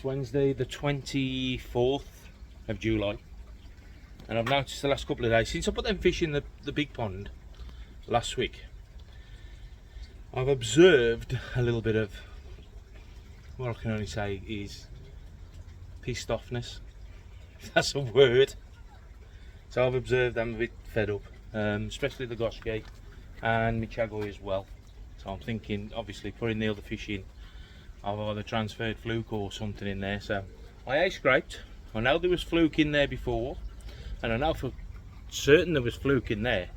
Wednesday the 24th of July, and I've noticed the last couple of days since I put them fish in the big pond last week, I've observed a little bit of what I can only say is pissed offness, if that's a word. So I've observed them a bit fed up, especially the Goshgate and my Chagoy as well. So I'm thinking, obviously putting the other fish in, I've either transferred Fluke or something in there. So I scraped. I know there was Fluke in there before, and I know for certain there was Fluke in there.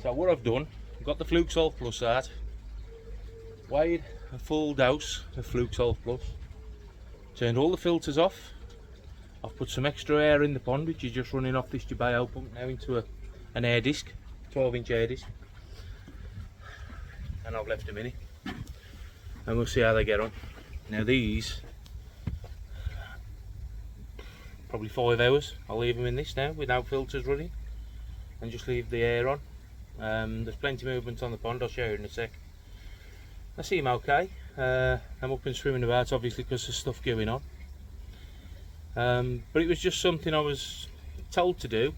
So what I've done, I've got the Fluke Solve Plus out, weighed a full dose of Fluke Solve Plus, turned all the filters off. I've put some extra air in the pond, which is just running off this Jabeo pump now into an air disc, 12-inch air disc, and I've left them in it, and we'll see how they get on. Now these, probably 5 hours, I'll leave them in this now without filters running and just leave the air on. There's plenty of movement on the pond, I'll show you in a sec. I seem okay. I'm up and swimming about, obviously, because there's stuff going on. But it was just something I was told to do.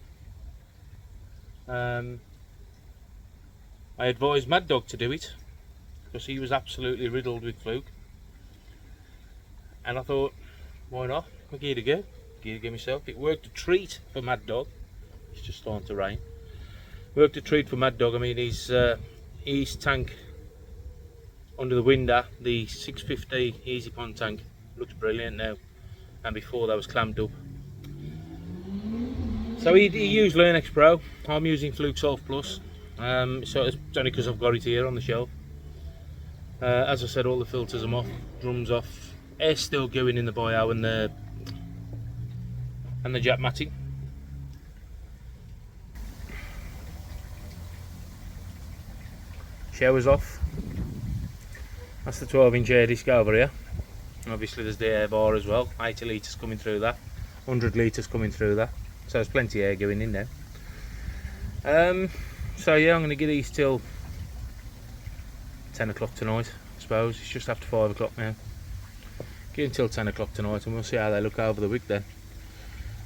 I advised Mad Dog to do it because he was absolutely riddled with Fluke, and I thought, why not? I'll give it a go. Give it a go myself. It worked a treat for Mad Dog. It's just starting to rain. Worked a treat for Mad Dog. I mean, his tank under the window, the 650 Easy Pond tank, looks brilliant now, and before that was clamped up. So he used Learnex Pro. I'm using Fluke Solve Plus, so it's only because I've got it here on the shelf. As I said, all the filters are off, drums off, air's still going in the bio and the jack matting. Showers off. That's the 12-inch air disc over here. Obviously there's the air bar as well, 80 litres coming through that, 100 litres coming through that, so there's plenty of air going in there. So yeah, I'm going to get these till 10 o'clock tonight, I suppose. It's just after 5 o'clock now. Get until 10 o'clock tonight and we'll see how they look over the week then.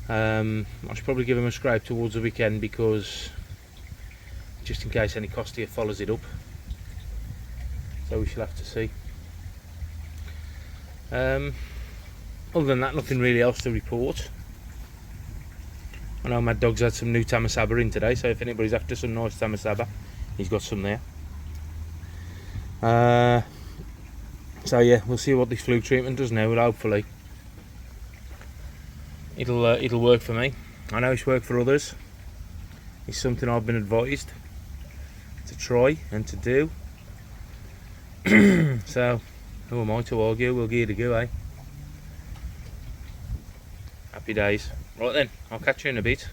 I should probably give them a scrape towards the weekend, because just in case any costier follows it up. So we shall have to see. Other than that, nothing really else to report. I know Mad Dog's had some new Tamasaba in today, so if anybody's after some nice Tamasaba, he's got some there. So yeah, we'll see what this Fluke treatment does now, but hopefully it'll work for me. I know it's worked for others. It's something I've been advised to try and to do. So who am I to argue? We'll give it a go, eh? Happy days. Right then, I'll catch you in a bit.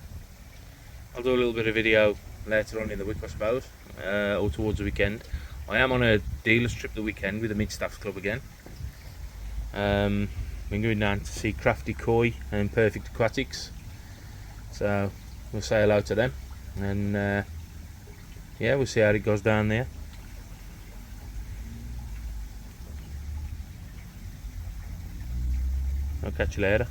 I'll do a little bit of video later on in the week, I suppose, or towards the weekend. I am on a dealer's trip the weekend with the Mid-Staffs Club again. Been going down to see Crafty Koi and Perfect Aquatics, so we'll say hello to them, and yeah, we'll see how it goes down there. I'll catch you later.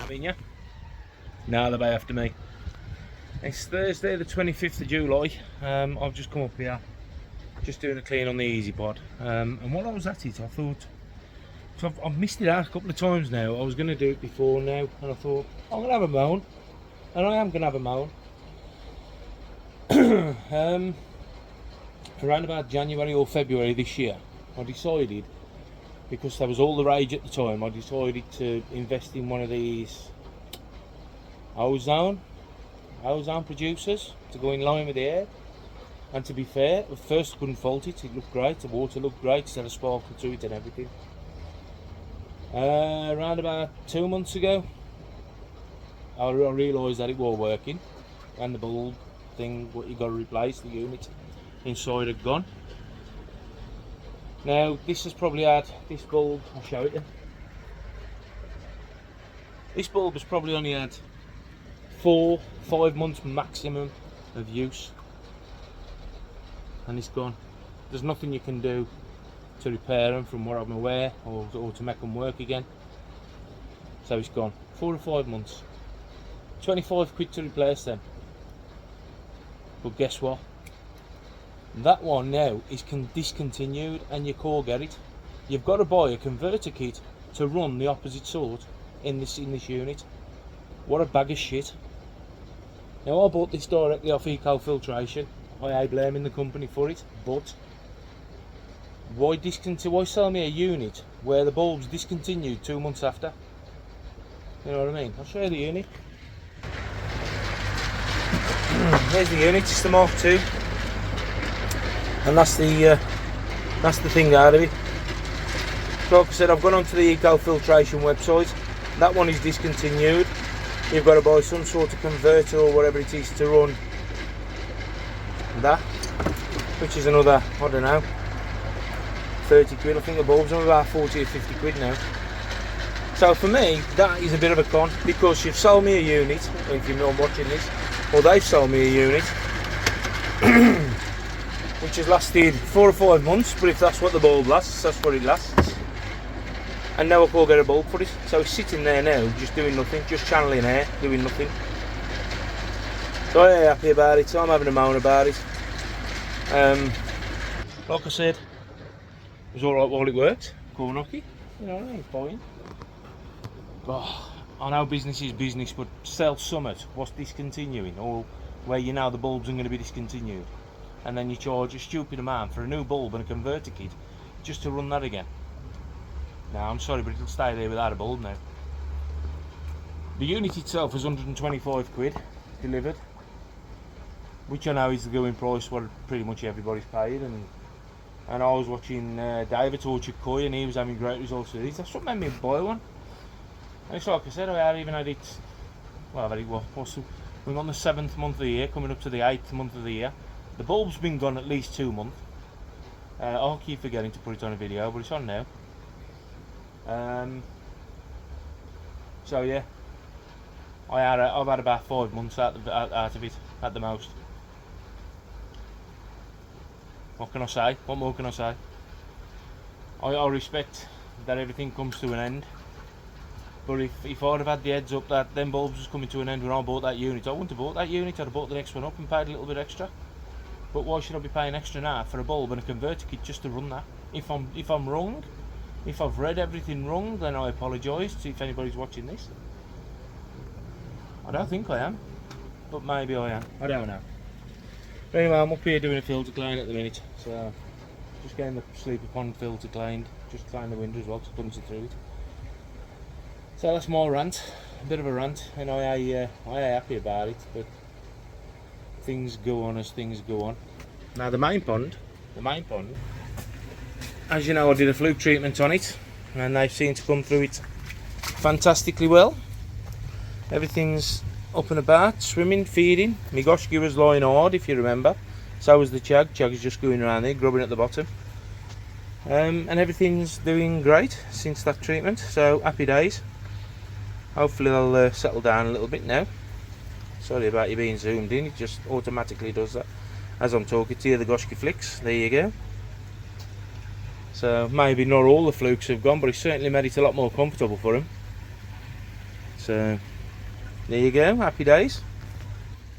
Yeah. Now they're after me. It's Thursday the 25th of July. I've just come up here, just doing a clean on the Easy Pod, and while I was at it I thought, so I've missed it out a couple of times now. I was going to do it before now, and I thought I'm going to have a moan, and I am going to have a moan. Around about January or February this year, I decided because there was all the rage at the time, I decided to invest in one of these ozone producers to go in line with the air. And to be fair, at first I couldn't fault it. It looked great, the water looked great, it had a sparkle to it and everything. Around about 2 months ago, I realised that it was working, and the bulb thing, what you got to replace, the unit inside had gone. Now this has probably had, this bulb, I'll show it you. This bulb has probably only had 4-5 months maximum of use, and it's gone. There's nothing you can do to repair them from what I'm aware, or to make them work again. So it's gone. 4 or 5 months. 25 quid to replace them. But guess what? That one now is discontinued, and you can't get it. You've got to buy a converter kit to run the opposite sort in this unit. What a bag of shit. Now I bought this directly off Filtration. I ain't blaming the company for it, but why sell me a unit where the bulb's discontinued 2 months after? You know what I mean? I'll show you the unit. Here's the unit, it's the Mark II, and that's the thing out of it. So like I said, I've gone onto the Filtration website. That one is discontinued. You've got to buy some sort of converter or whatever it is to run that, which is another, I don't know, 30 quid. I think the bulbs are about 40 or 50 quid now. So for me, that is a bit of a con, because you've sold me a unit, if you're not watching this, or they've sold me a unit which has lasted 4 or 5 months, but if that's what the bulb lasts, that's what it lasts. And now I can't get a bulb for it, so it's sitting there now, just doing nothing, just channeling air, doing nothing. So I'm happy about it, so I'm having a moan about it. Like I said, it was alright while it worked, Cornocky, you know, it's fine. Oh, I know business is business, but sell something what's discontinuing, or where you know the bulbs are going to be discontinued, and then you charge a stupid amount for a new bulb and a converter kit just to run that again. Now I'm sorry, but it'll stay there without a bulb now. The unit itself is 125 quid delivered, which I know is the going price what pretty much everybody's paid, and I was watching David Orchard Koi, and he was having great results with these. That's what made me buy one. And it's like I said, I even had it, well, I've had it, we're on the 7th month of the year, coming up to the 8th month of the year. The bulb's been gone at least 2 months. I'll keep forgetting to put it on a video, but it's on now. So yeah, I've had about 5 months out of it at the most. What can I say? What more can I say? I respect that everything comes to an end, but if I'd have had the heads up that them bulbs was coming to an end when I bought that unit, I wouldn't have bought that unit. I'd have bought the next one up and paid a little bit extra. But why should I be paying extra now for a bulb and a converter kit just to run that? If I'm wrong, if I've read everything wrong, then I apologise if anybody's watching this. I don't think I am, but maybe I am. I don't know. But anyway, I'm up here doing a filter clean at the minute, so just getting the sleeper pond filter cleaned, just clean the window as well, because I couldn't see through it. So that's my rant, a bit of a rant, and I am happy about it, but things go on as things go on. Now the main pond, as you know, I did a Fluke treatment on it, and they've seemed to come through it fantastically well. Everything's up and about, swimming, feeding. My gosh, was lying hard, if you remember. So was the chag. Chag is just going around there, grubbing at the bottom. And everything's doing great since that treatment, so happy days. Hopefully they'll settle down a little bit now. Sorry about you being zoomed in, it just automatically does that as I'm talking to you. The Goshki flicks, there you go. So maybe not all the Flukes have gone, but it's certainly made it a lot more comfortable for him. So there you go, happy days.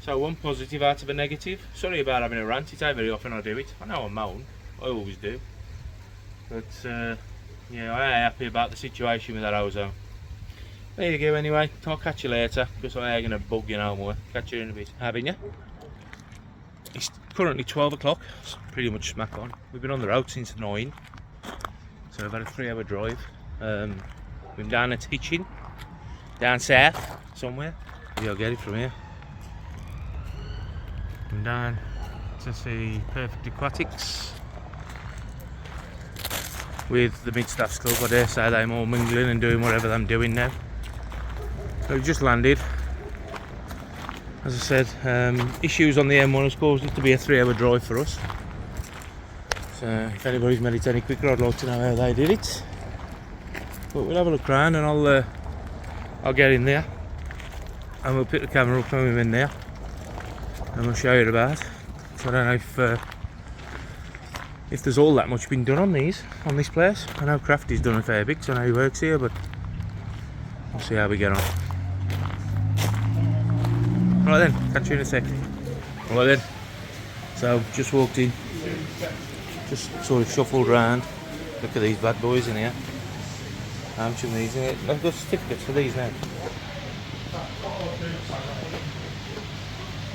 So one positive out of a negative. Sorry about having a rant, it ain't very often I do it. I know I moan, I always do. But yeah, I am happy about the situation with that ozone. There you go anyway, I'll catch you later, because I ain't going to bug you no more. Catch you in a bit. Having you? It's currently 12 o'clock, it's pretty much smack on. We've been on the road since 9. So I've had a 3-hour drive. Been down at Hitchin, down south somewhere. Maybe I'll get it from here. I'm down to see Perfect Aquatics with the Mid-Staffs Club. I dare say they're all mingling and doing whatever I'm doing now. So we've just landed. As I said, issues on the M1 has caused it to be a 3-hour drive for us. So if anybody's made it any quicker, I'd like to know how they did it. But we'll have a look around and I'll get in there and we'll pick the camera up when we're in there and we'll show you about. So I don't know if there's all that much been done on this place. I know Crafty's done a fair bit, so I know he works here, but we'll see how we get on. Right then, catch you in a sec. Right then, so just walked in, just sort of shuffled around. Look at these bad boys in here. How much of these in it? I've got certificates for these now.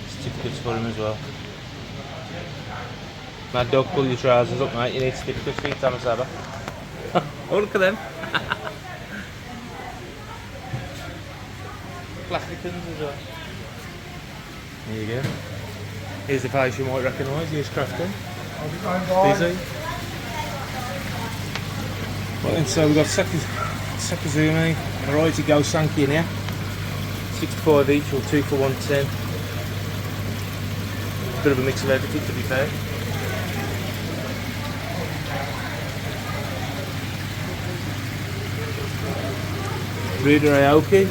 Certificates for them as well. Mad dog, pull your trousers up, mate. You need certificates for your Thomas Abba. Oh, look at them. Plasticans as well. There you go. Here's the face you might recognise. Here's Crafton. Busy. Well, and so we've got Sakazumi, variety Go Sankey in here. 65 each or 2 for 110. Bit of a mix of everything, to be fair. Breeder Aoki.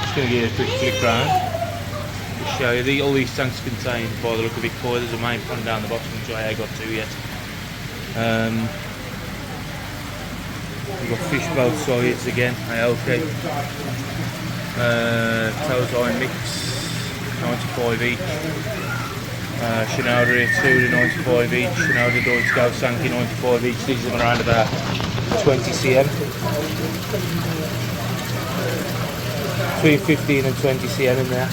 Just going to give you a quick flick round to show you. All these tanks contain, by the look of it, koi. There's a main pond down the bottom which I ain't got to yet. We've got fish both sides again, Aoki. Tozai mix, 95 each. Shinoda here too, 95 each. Shinoda Deutsch Go Sankey, 95 each. These are around about 20 cm. Between 15 and 20 cm in there.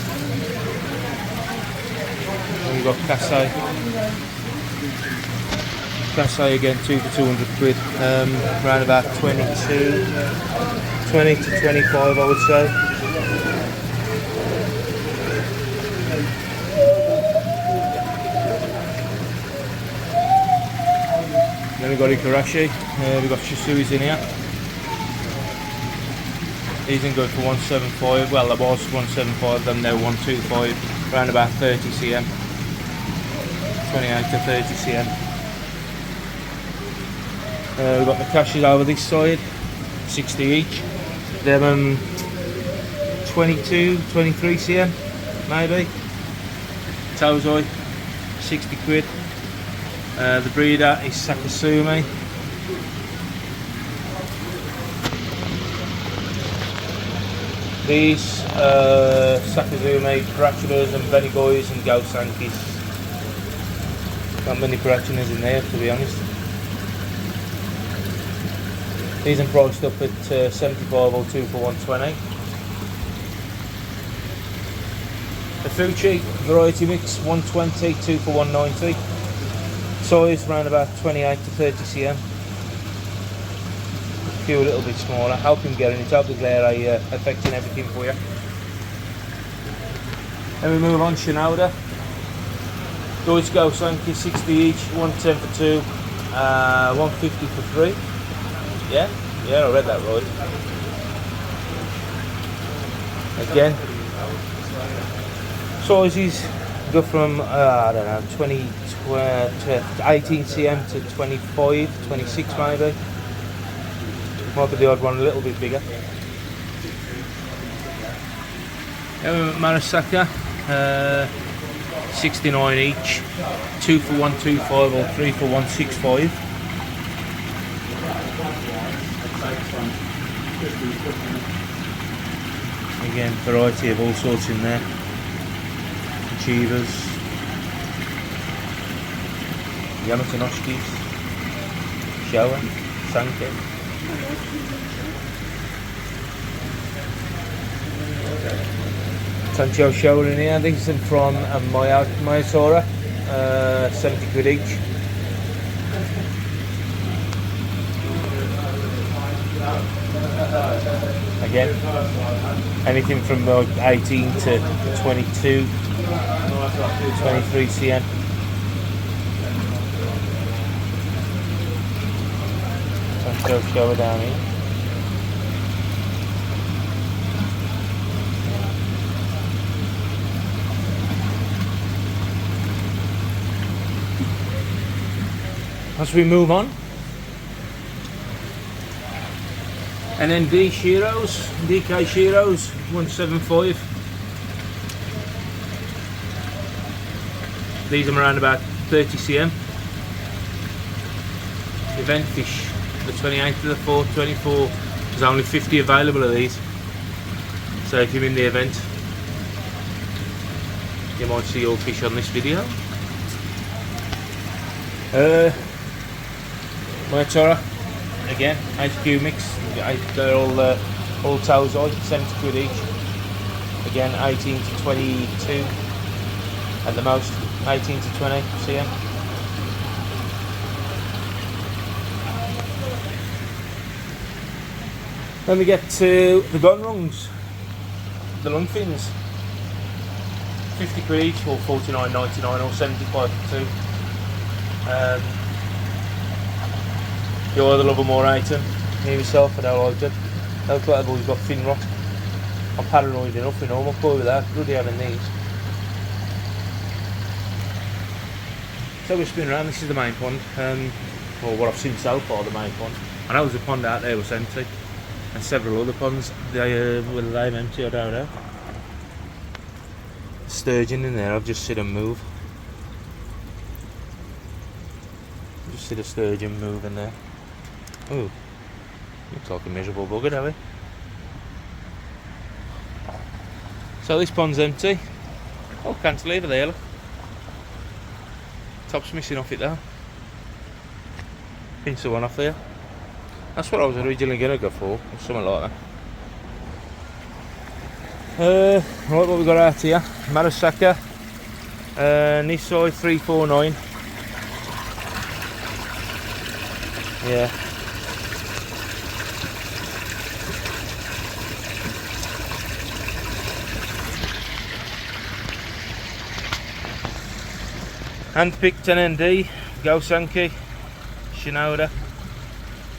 And we've got Kasai. Kasai again, 2 for 200 quid. Around about 20 to 25 I would say. Then we've got Ikarashi, we've got Shisuis in here. These in good for 175, well there was 175, then they're 125, around about 30 cm. 28 to 30 cm. We've got the Kashis over this side, 60 each. Them 22, 23 cm, maybe. Tozoi, 60 quid. The breeder is Sakasumi. These Sakazumi, Parachunas and Benny Boys and Go Sankeys. Not many Parachunas in there, to be honest. These are priced up at 75 or 2 for 120. The Fuji variety mix, 120, 2 for 190. Size around about 28 to 30 cm. A few a little bit smaller. Help him getting it out the glare affecting everything for you. Then we move on, Shinoda. Deutsch Go Sankey, 60 each, 110 for 2, 150 for 3. Yeah, I read that right. Again, sizes go from I don't know, 18 cm to 25, 26 maybe. Might be the odd one a little bit bigger. Marasaka, 69 each, 2 for 125 or 3 for 165. Again, variety of all sorts in there. Achievers, Yamatanoshkis, Showa, Sanke. Tancho shower in here. These are from Moan, 70 quid each. Again, anything from like 18 to 22, 23 cm. Tancho shower down here. As we move on, and then DK Shearos 175. These are around about 30 cm. Event fish, the 28th of the 4th, 24. There's only 50 available of these. So if you're in the event, you might see all fish on this video. Moan, again, HQ mix. They're all toes on, 70 quid each. Again, 18 to 22 at the most, 18 to 20 cm. Then we get to the gun rungs, the lung fins. 50 quid each, or 49.99, or 75 for two. You either love them or hate them. Me myself, I don't like them. They look like they've always got fin rot. I'm paranoid enough with normal koi with that. Bloody having these. So we spin around. This is the main pond. Or what I've seen so far, the main pond. I know there's a pond out there was empty, and several other ponds. Whether they're empty, I don't know. Sturgeon in there. I've just seen them move. Just see the sturgeon moving there. Ooh, looks like a miserable bugger, don't we? So this pond's empty. Oh, cantilever there, look. Top's missing off it though. Pinch the one off there. That's what I was originally going to go for, or something like that. Right, what we got out here? Marasaka, Nisoi 349. Yeah. Handpicked NND, Gosanki, Shinoda,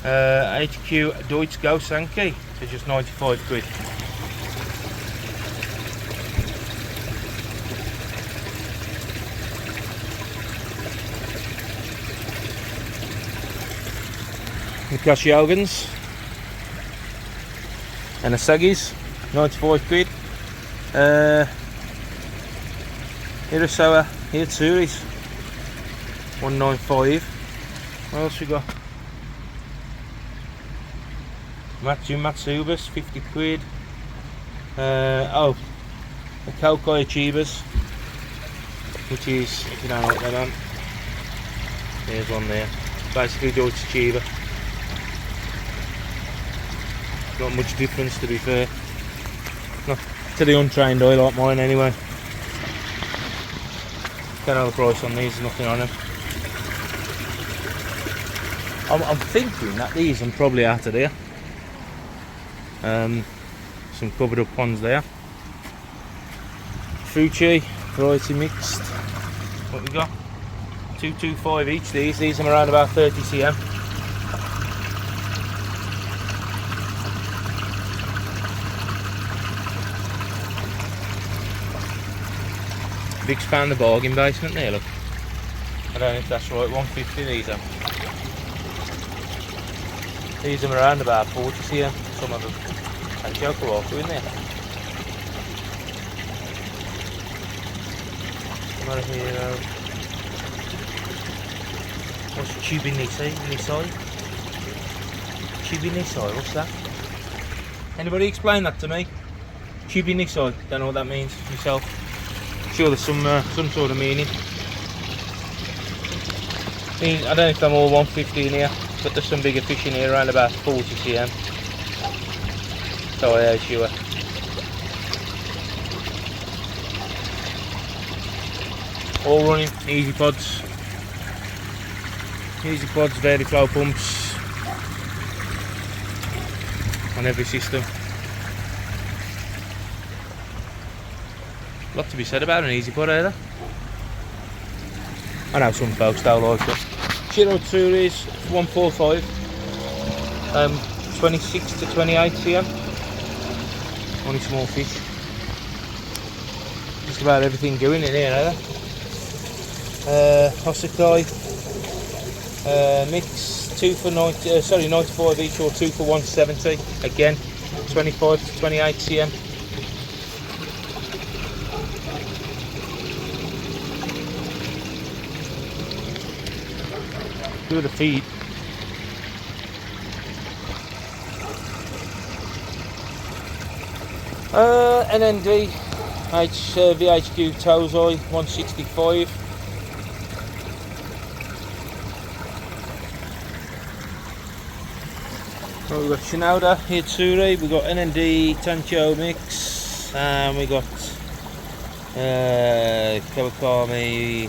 HQ Deutsch Gosanki for just 95 quid. The Kashiogans and the Sagis, 95 quid. Hirasawa, Hitsuris, 195. What else we got? Matsubas, 50 quid. Oh, the Kokoi Chibas, which is, if you don't know what they're on, there's one there. Basically Deutsche Chiba. Not much difference, to be fair. Not to the untrained eye like mine anyway. Don't know the price on these, nothing on them. I'm thinking that these are probably out of there. Some covered up ponds there. Fuchi, variety mixed. What we got? 225 each. These are around about 30 cm. Big's found the bargain basement there, look. I don't know if that's right, 150 these are. These are around about 40 cm, some of them. And Joker also in there. Come over here. What's Chibi Nisai? Chibi Nisai, what's that? Anybody explain that to me? Chibi Nisai, don't know what that means myself. Sure there's some sort of meaning. I don't know if I'm all 150 in here, but there's some bigger fish in here around about 40 cm. So yeah, sure. all running, easy pods, varied flow pumps on every system. A lot to be said about an easy pod either. I know some folks don't like it. Chiro Touris 145, 26 to 28 cm. Only small fish. Just about everything going in here either. Hosakai mix 2 for 95 each, or 2 for 170. Again, 25 to 28 cm. Do the feed. NND VHQ Tozoi 165. Right, we've got Shinoda Hitsuri, we've got NND Tancho Mix, and we got Kawakami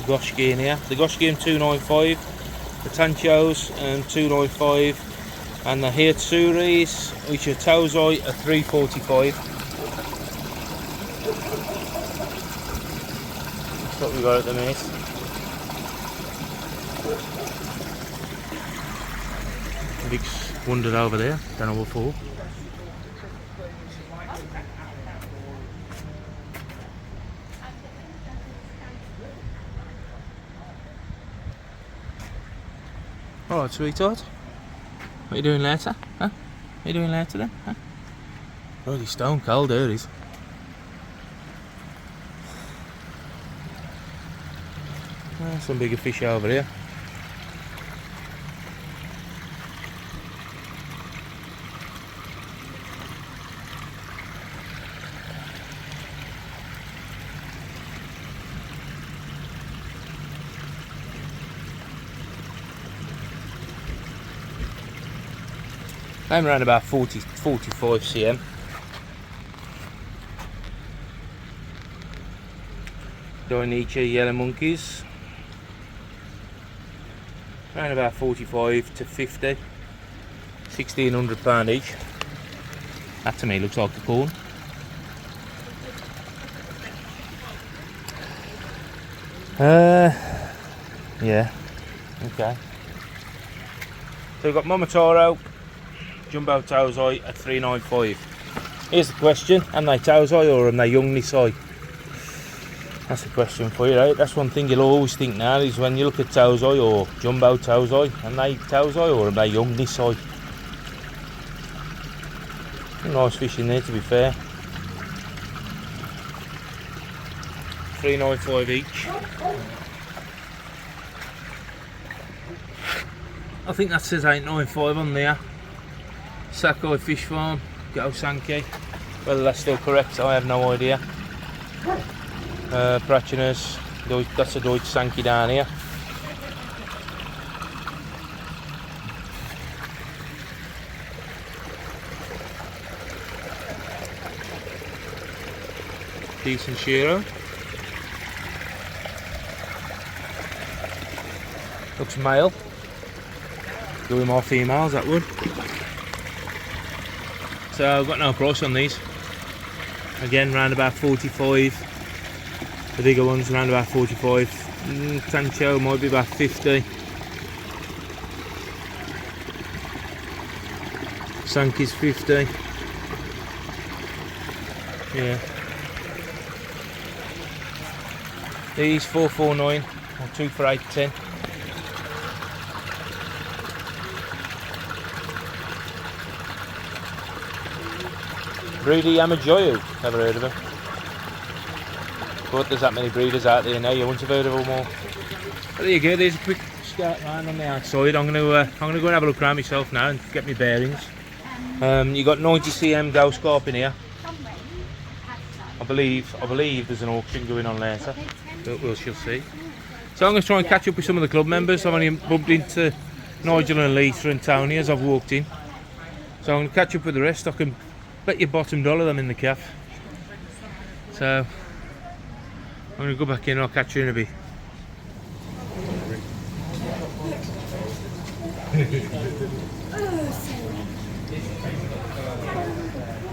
Goshki in here. The Goshki 295, the Tanchos 295, and the Hitsuris, which are Tozoi, are 345. That's what we got at the minute. Vic's wandered over there, don't know what for. Alright, sweetheart. What are you doing later? Huh? What are you doing later then? Huh? Oh, he's stone cold, there he is. Some bigger fish over here. I'm around about 45 cm. Dainichi yellow monkeys. Around about 45 to 50. 1,600 pound each. That to me looks like the corn. Yeah. Okay. So we've got Momotaro Jumbo Tozoi at 395. Here's the question, am they Tozoi or am they young Nisai? That's the question for you, right? That's one thing you'll always think now, is when you look at Tozoi or Jumbo Tozoi, am they Tozoi or am they young Nisai? Nice fish in there, to be fair. 395 each. I think that says 895 on there. Sakai Fish Farm, Go Sankey. Whether that's still correct, I have no idea. Prachinas, that's a Deutsch Sankey down here. Decent Shiro. Looks male. Doing more females, that would. So I've got no price on these. Again, round about 45. The bigger ones around about 45. Tancho might be about 50. Sankey's 50. Yeah. These 449 or 2 for 810. Breedy Yamajoyu, never heard of him. But there's that many breeders out there now, you wouldn't have heard of them all. But there you go, there's a quick scout round on the outside. I'm gonna go and have a look around myself now and get my bearings. You got 90 cm ghost carp in here. I believe there's an auction going on later, but we shall see. So I'm going to try and catch up with some of the club members. I've only bumped into Nigel and Lisa and Tony as I've walked in. So I'm going to catch up with the rest. I can bet you bottom dollar them in the calf. So I'm going to go back in and I'll catch you in a bit.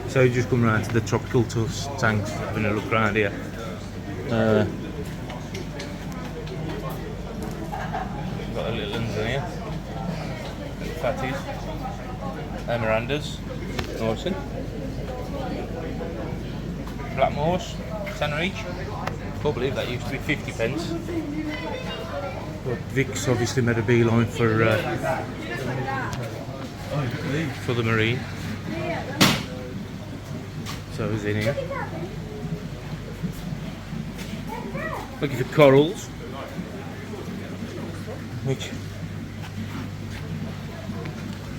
So just come round to the tropical tanks, having a look around here. Got a little ones in here. Little fatties. Mirandas. Awesome. Blackmores, tenner each. Can't believe that used to be 50 pence. But Vic's obviously made a beeline for the marine. So he's in here. Looking for corals. Which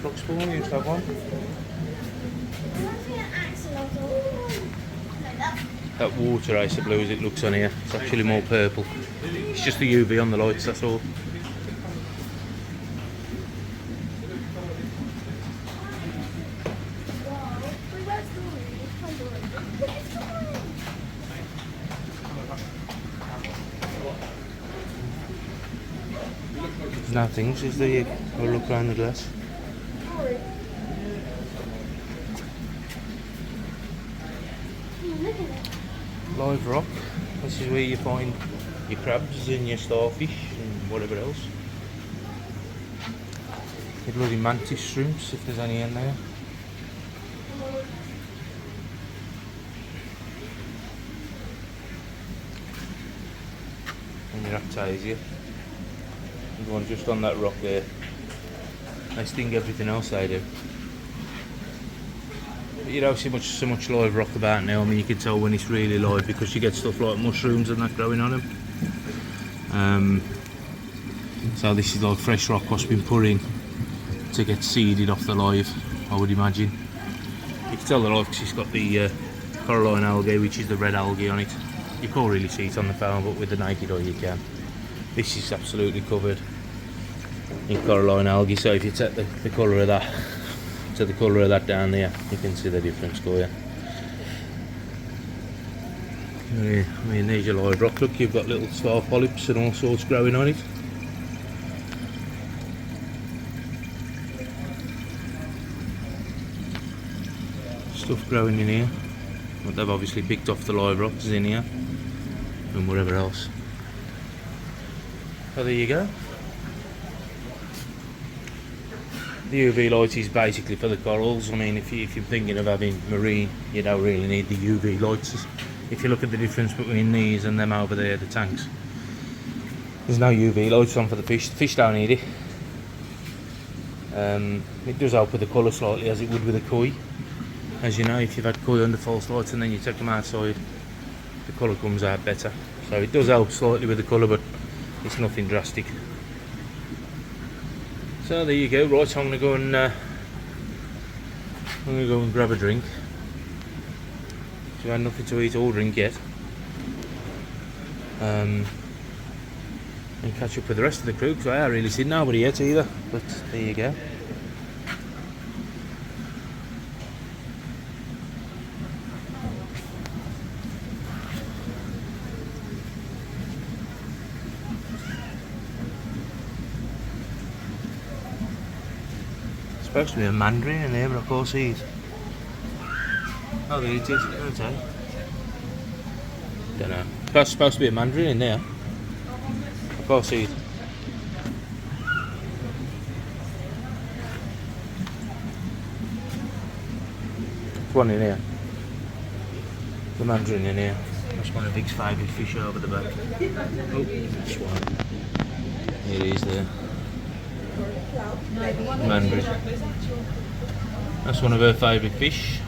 Fluke spawn used to have one. That water ice blue as it looks on here. It's actually more purple. It's just the UV on the lights, that's all. There's nothing, just there you go look around the glass. Live rock, this is where you find your crabs and your starfish and whatever else. Your bloody mantis shrimps if there's any in there. And your Aptasia. The one just on that rock there. They sting everything else they do. But you don't see so much live rock about now. I mean, you can tell when it's really live because you get stuff like mushrooms and that growing on them. So this is like fresh rock what's been put in to get seeded off the live, I would imagine. You can tell the live because it's got the coralline algae, which is the red algae on it. You can't really see it on the phone, but with the naked eye you can. This is absolutely covered in coralline algae, so if you take the colour of that to the colour of that down there, you can see the difference, go yeah. I mean, there's your live rock. Look, you've got little star polyps and all sorts growing on it. Stuff growing in here. But they've obviously picked off the live rocks in here and whatever else. So there you go. The UV light is basically for the corals. I mean, if you're thinking of having marine, you don't really need the UV lights. If you look at the difference between these and them over there, the tanks, there's no UV lights on for the fish. The fish don't need it. It does help with the colour slightly, as it would with a koi. As you know, if you've had koi under false lights and then you take them outside, the colour comes out better. So it does help slightly with the colour, but it's nothing drastic. So there you go. Right, so I'm gonna go and grab a drink. So I had nothing to eat or drink yet. And catch up with the rest of the crew because I haven't really seen nobody yet either. But there you go. Supposed to be a mandarin in there, but I can't see it. Oh, there it is. Okay. Don't know. It's supposed to be a mandarin in there. I can't see it. There's one in here. The mandarin in here. That's one of Vic's favourite fish over the back. Oh, that's one. Here it is there. Mandarin. That's one of her favourite fish.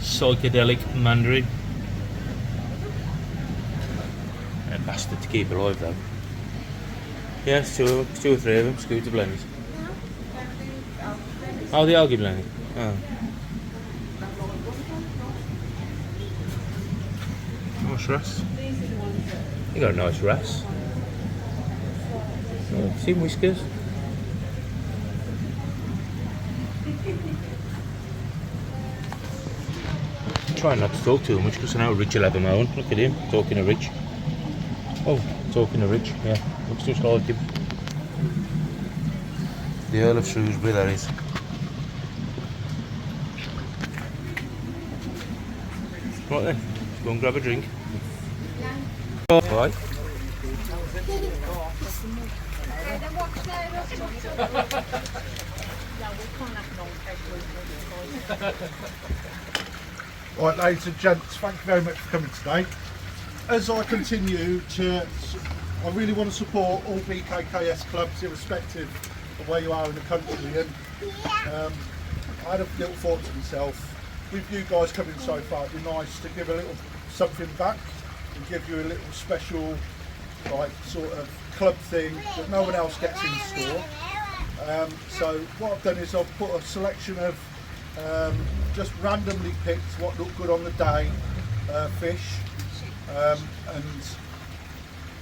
Psychedelic mandarin. A bastard to keep alive though. Yeah, it's two or three of them, scooter blended. Oh, the algae blended. Oh. Nice wrasse. You got a nice wrasse. Oh, see whiskers? trying not to talk too much because I know Rich will have a moan. Look at him, talking to Rich. Oh, talking to Rich, yeah. Looks just like him. The Earl of Shrewsbury, that is. Right then, go and grab a drink. Right. Right, ladies and gents, thank you very much for coming today. As I continue to, I really want to support all BKKS clubs, irrespective of where you are in the country. And I had a little thought to myself, with you guys coming so far, it'd be nice to give a little something back and give you a little special, like, sort of club thing that no one else gets in store. So what I've done is I've put a selection of just randomly picked what looked good on the day fish, and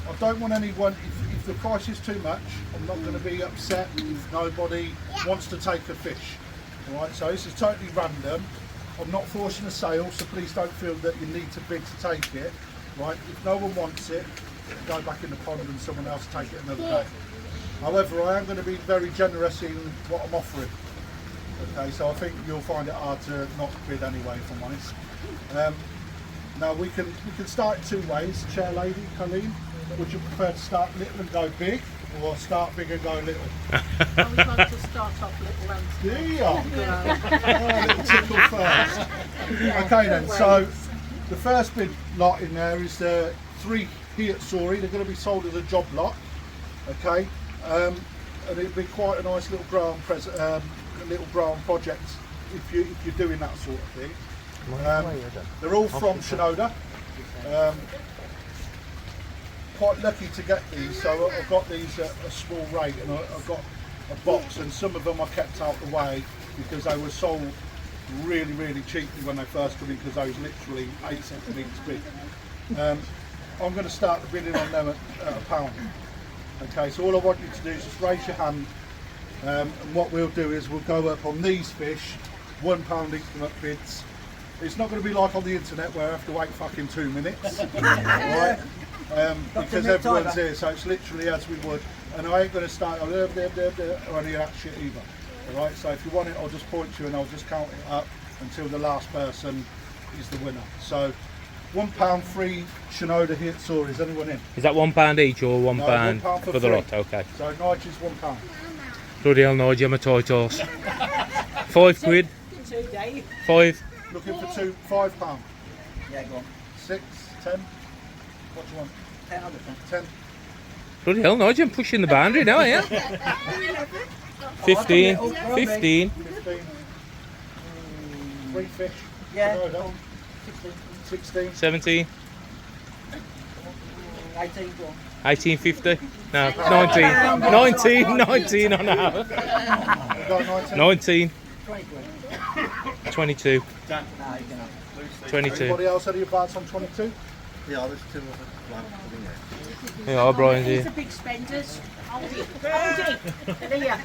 I don't want anyone, if the price is too much, I'm not going to be upset if nobody wants to take a fish. Alright, so this is totally random. I'm not forcing a sale, so please don't feel that you need to bid to take it. Right, if no one wants it, go back in the pond and someone else take it another day. However, I am going to be very generous in what I'm offering. Okay, so I think you'll find it hard to not bid anyway, if I'm honest. Now we can start in two ways. Chair lady, Colleen, would you prefer to start little and go big, or start big and go little? I would like to start off little and Do you? Oh, a little tickle first. Okay then, so the first bid lot in there is the 3 Hiatsuri. They're going to be sold as a job lot. Okay, and it'd be quite a nice little ground project if you're doing that sort of thing. They're all from Shinoda. Quite lucky to get these, so I've got these at a small rate, and I've got a box, and some of them I kept out the way because they were sold really, really cheaply when they first come in, because they was literally 8 centimetres big. I'm going to start the bidding on them at £1. Okay, so all I want you to do is just raise your hand, and what we'll do is we'll go up on these fish, £1 increment bids. It's not going to be like on the internet where I have to wait fucking 2 minutes, right? Because everyone's here, so it's literally as we would. And I ain't going to start or any of that shit either. Alright, so if you want it, I'll just point to you and I'll just count it up until the last person is the winner. So £1 free Shinoda Hiatsuri. Is anyone in? Is that £1 each or £1 £1 for the lot? Okay. So Nigel's £1. Bloody hell, Nigel, I'm a tight horse. £5. 2 days. 5. Looking for £5. Yeah, go on. 6, 10. What do you want? 10 on the 10. Bloody hell, Nigel, I'm pushing the boundary now, yeah? 15. 15. 15. 3 fish. Yeah. Shinoda. 16. 16. 17. 18, go on. 18.50. No, 19. 19 on our. We've got 19. 19. 20 quid. 22. No, you can have. 22. Anybody else had your bites on 22? Yeah, there's 2 of them. Yeah, Brian's These here. are big spenders. Hold it. Hold it. They're here.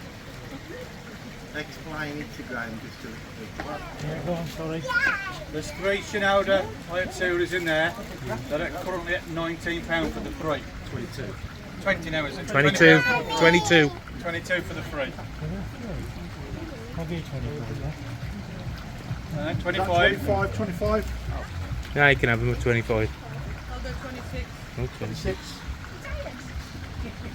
Explain it to Graham just to There's 3 Shinoda Hiatsuris in there that are currently at £19 for the 3. 22. 20 now, is it? 22. 22. 22 for the 3. 25. 25. Now you can have them at 25. I'll go 26. Okay. 26.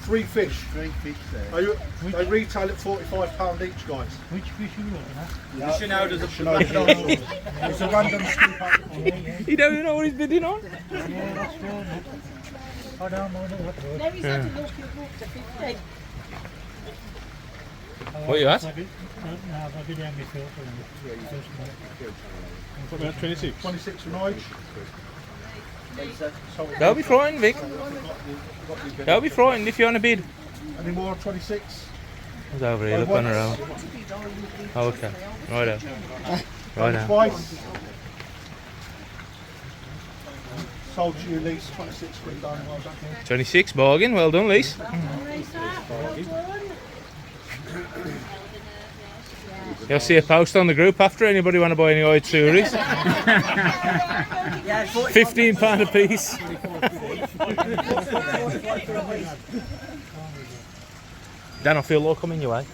3 fish. 3 fish there. Are you, they retail at £45 each, guys. Which fish are you looking at? The Shinoda's Shinoda. It's a random scoop out. You don't know what he's bidding on? Yeah, that's fair enough. I don't mind what road. There is that look you walk to 50. What you at? No, I'll be down my filter. What about 26? 26 for Nige. Don't be frightened, Vic. Don't be frightened if you're on a bid. Any more 26? It's over here, look on around. Oh, okay. Right out. Right now. Twice. Sold to you, Lise. 26 quid down. Well done. 26, bargain. Well done, Lise. You'll see a post on the group after. Anybody want to buy any old touries? £15 a piece. Dan, I feel low coming your way.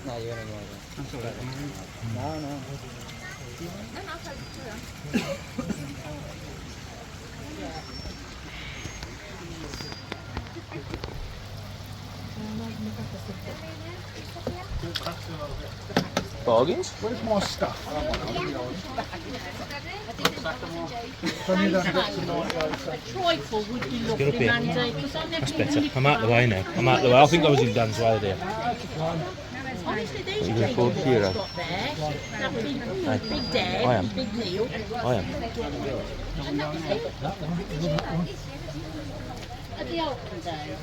Bargains? Where's my stuff? Trifle would be Get up lovely, here. Mandy, because I never That's better. I'm out the way now. I'm out the way. I think I was in Dan's way there. honestly, these What are you going for, people Kira? got there, that big Dave, I am. big Neil. I am. At the open day.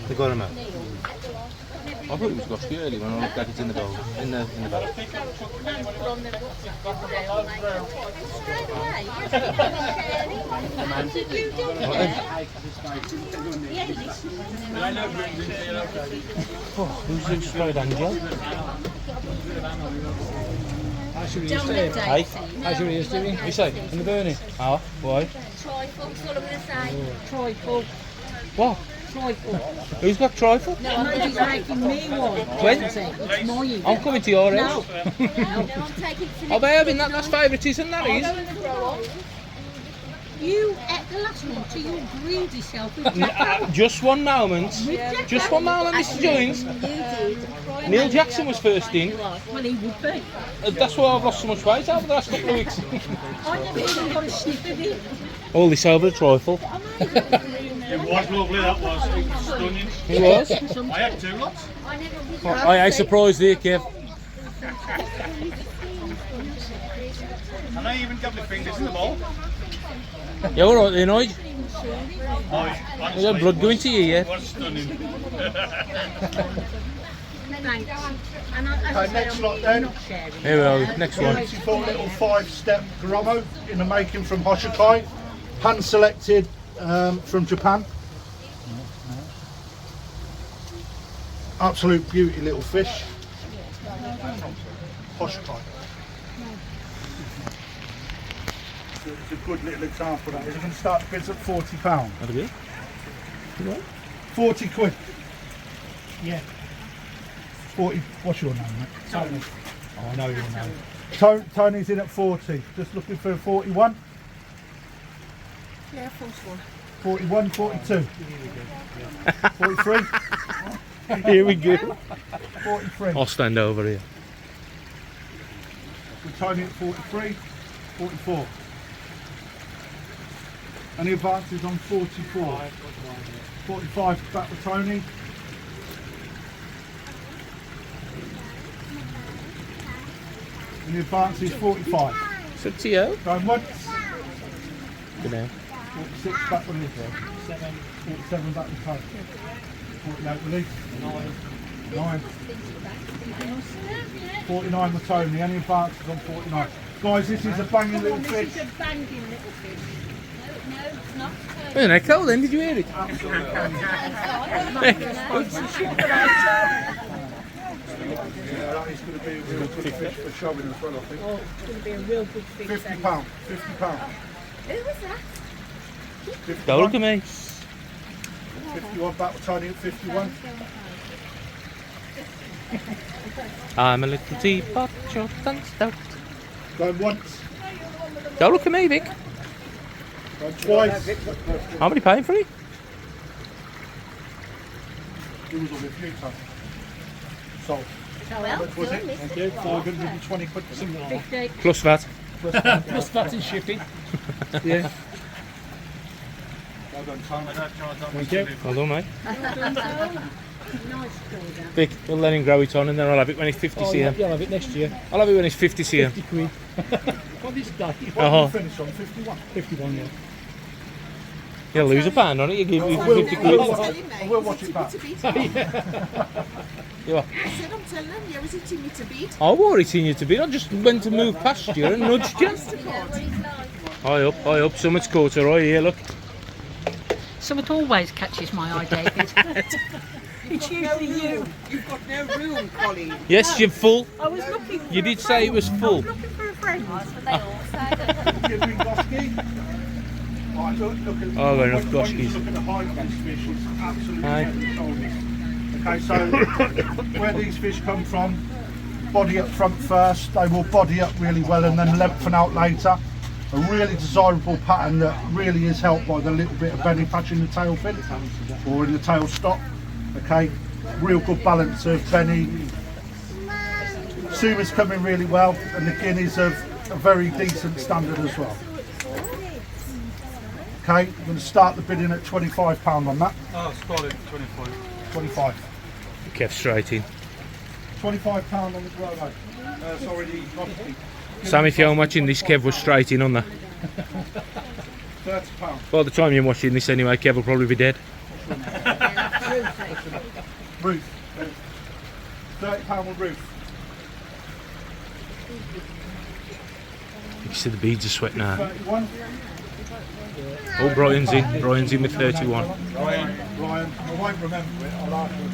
They got him out. I thought it was Gosky early when I looked at it in the bowl. In the bowl. Oh, who's sprayed Angel? How's your ears doing? Hey? How's your ears doing? You say? In the burning? Oh, why? Trifle, that's what I'm going to say. Trifle. What? Trifle. Who's got trifle? No, I'm he's making me one. When? It's mine. I'm coming to your house. No, I'm taking it to I'll be having that. That's favouritism, that is. You ate the last one till you greedy self with Just one moment. Just one moment, Mr. Jones. Neil Jackson was first in. Well, he would be. That's why I've lost so much weight over the last couple of weeks. I never even got a sniff of it. All this over a trifle. It was lovely, that was. Stunning. It was. I had 2 lots. I surprised you, Kev. And I even got my fingers in the bowl. You alright there, Nige? Oh, You got blood going to you, It yeah? was stunning. Thanks. And I next lot then. Here we are, next one. Beautiful little 5-step Grommo in the making from Hoshikai. Hand selected from Japan. Absolute beauty little fish. Hoshikai. It's a good little example of that. It's going to start the bids at £40. Have a good? 40 quid. Yeah. 40. What's your name, mate? Tony. Oh, I know your name. Tony's in at 40. Just looking for a 41. Yeah, false one. 41, 42. 43. Here we go. 43. I'll stand over here. With Tony at 43, 44. Any advances on 44? 45 back with Tony. Any advances 45. It's up to you. Going once. Good now. 46 back with Liz. 47 back with Tony. 48 with Liz. 9. 49 with Tony. Any advances on 49? Guys, this is a banging little fish. This is a banging little fish. No, it's not. There's an echo then, did you hear it? That is going to be a real good fish for showing as well, I think. Oh, it's going to be a real good fish. £50. then. £50. Who was that? 51. Don't look at me. 51 back with Tony at 51. I'm a little teapot, short and stout. Going once. Don't look at me, Vic. Going twice. How many paying for it? It was on the few times. Sold. So How much was it? Thank you. 420 quid for something like 50. Plus that. Plus that and shipping. Yeah. Well done, Tom. Thank you. Well done, mate. Nice order. Vic, we'll let him grow it on and then I'll have it when he's 50 Oh, cm. yeah, you'll have it next year. I'll have it when he's 50 cm. 50 quid. What this day? What did Uh-huh. you finish on? 51? 51, yeah. You'll lose a pound on it, you give me I will, 50 I quid. will, I will watch it back. You are. I said, I'm telling him, yeah, was it Timmy to beat? I wore it in you to be. I just went to move past you and nudged you. High up, so much quarter, right here, look. Something always catches my eye, David. It's usually you. You've got no room, Colleen. Yes, you're full. I was looking for You did say it was full. looking for a friend. Giving Goski. Right, look at, Oh, very enough when you Goskies. look at the height of this fish, it's absolutely Aye. head and shoulders. Okay, so where these fish come from, body up front first, they will body up really well and then lengthen out later. A really desirable pattern that really is helped by the little bit of benny patch in the tail fin or in the tail stop. Okay, real good balance of benny. Suma's coming really well and the guineas of a very decent standard as well. Okay, I'm going to start the bidding at £25 on that. Oh, spotted 25. 25. Kept straight in. £25 on the Grolo. Sorry, the Goski. Sam, if you're watching this, Kev was straight in on that. £30. By the time you're watching this anyway, Kev will probably be dead. Ruth. £30 on Ruth. You can see the beads are sweat now. 31. Oh, Brian's in. Brian's in with 31. Ryan, I won't remember it, I'll ask you.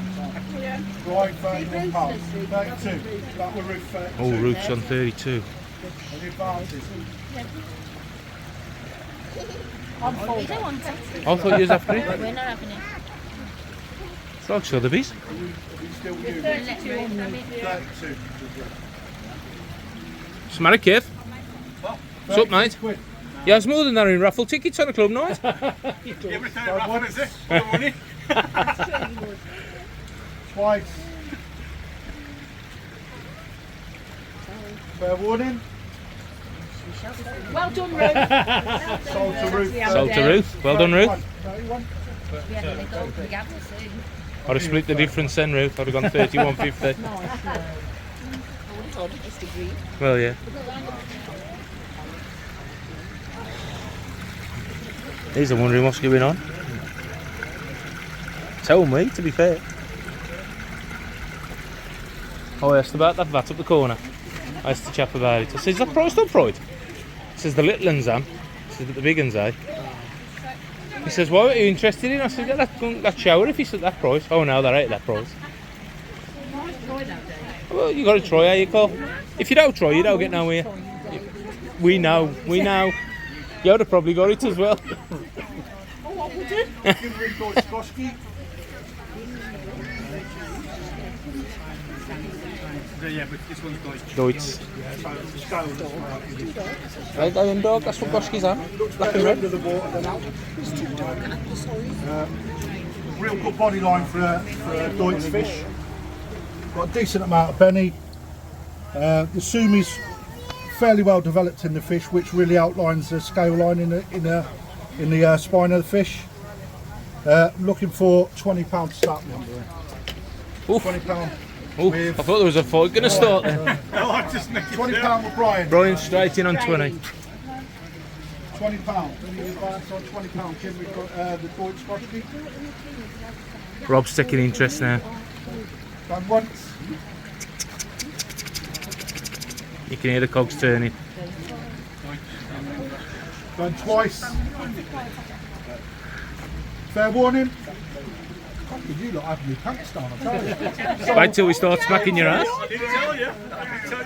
Ryan, £31. 32. That was Ruth 32. Oh, Ruth's on 32. Any advances? I'm full. I thought you was after it. We're not having it. Like Sotheby's. It's still you. 32. Smatter, Kev. What's up, mate? Quid. Yeah, it's more than that in raffle tickets on a club night. Every time raffle is it? For the money? Twice. Fair warning. Well done, Ruth. Sold to Ruth. Sold to Ruth. Well done, Ruth. 31. We had to go to the gavel soon. I'd have split the difference then, Ruth. I'd have gone 31.50. Well, yeah. He's wondering what's going on. Tell me, to be fair. Oh, I asked about that vat up the corner. I asked the chap about it. I said, is that priced up right? He says, the little ones, Sam. He says, but the big ones, eh? He says, what are you interested in? I said, yeah, that shower if it's at that price. Oh, no, that ain't that price. Well, you got to try, you call. If you don't try, you don't get nowhere. We know. You'd have probably got it as well. Yeah, but this one's Deutsch. Deutsch. Right, iron dog, that's what Goski's are. Black and red. Real good body line for a Deutsch fish. Got a decent amount of benny. The sumi's fairly well developed in the fish, which really outlines the scale line in the spine of the fish. Looking for £20 to start with. £20. Oh, I thought there was a fight going to start then. £20 with Brian. Brian straight in on 20. £20. Any advance on £20? Jim, we've got the Deutsch Goski. Rob's taking interest now. Done once. You can hear the cogs turning. Done twice. Fair warning. You lot have me pants down, I tell you. Wait till we start smacking your ass.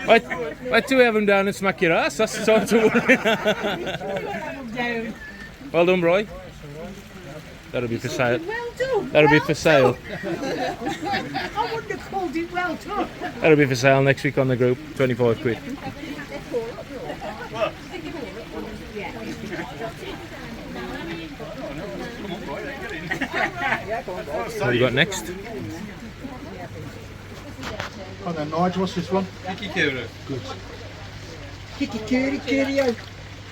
Wait till we have them down and smack your ass. That's the time to worry. Well done, Roy. That'll be for sale. Well done. That'll be for sale. I wouldn't have called it well done. That'll be for sale next week on the group. 25 quid. What have you got next? Oh then, Nigel, what's this one? Kikikuru. Good. Kikikuri.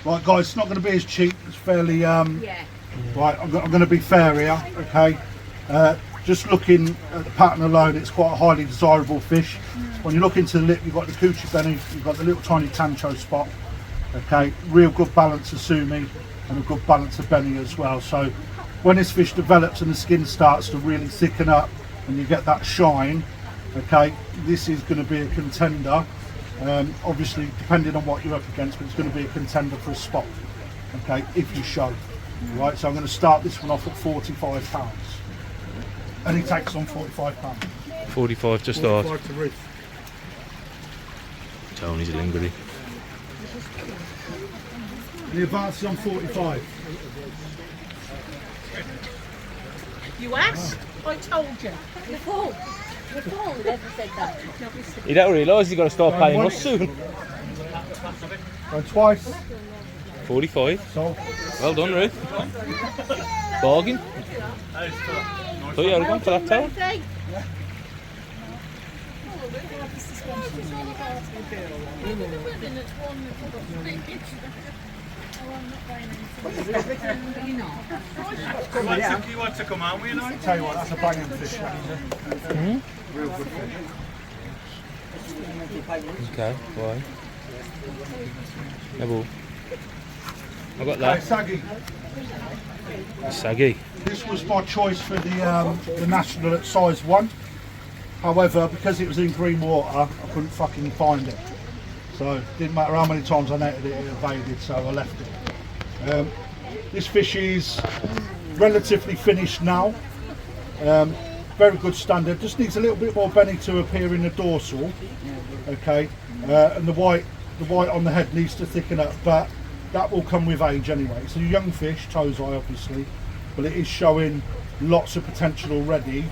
Right, guys, it's not going to be as cheap. It's fairly right. I'm going to be fair here, okay? Just looking at the pattern alone, it's quite a highly desirable fish. When you look into the lip, you've got the coochie benny, you've got the little tiny tancho spot. Okay, real good balance of sumi and a good balance of benny as well. So when this fish develops and the skin starts to really thicken up and you get that shine, okay, this is going to be a contender. Obviously, depending on what you're up against, but it's going to be a contender for a spot. Okay, if you show. Right, so I'm going to start this one off at £45. And he takes on £45. 45 to start. 45 to Ruth. Tony's lingering. And the advance is on 45. You asked? I told you. Before we ever said that. You don't realise you've got to start paying us soon. Going twice. 45. So, Well done, Ruth. Bargain. Thought you were going for that, Tone. You want to come on, will you know? tell you what, that's a banging fish. That is real good fish. Okay, why? No ball. I got Okay, that. saggy. Saggy. This was my choice for the national at size 1. However, because it was in green water, I couldn't fucking find it. So it didn't matter how many times I netted it, it evaded, so I left it. This fish is relatively finished now. Very good standard. Just needs a little bit more benny to appear in the dorsal. Okay, and the white on the head needs to thicken up, but that will come with age anyway. It's a young fish, toes eye obviously, but it is showing lots of potential already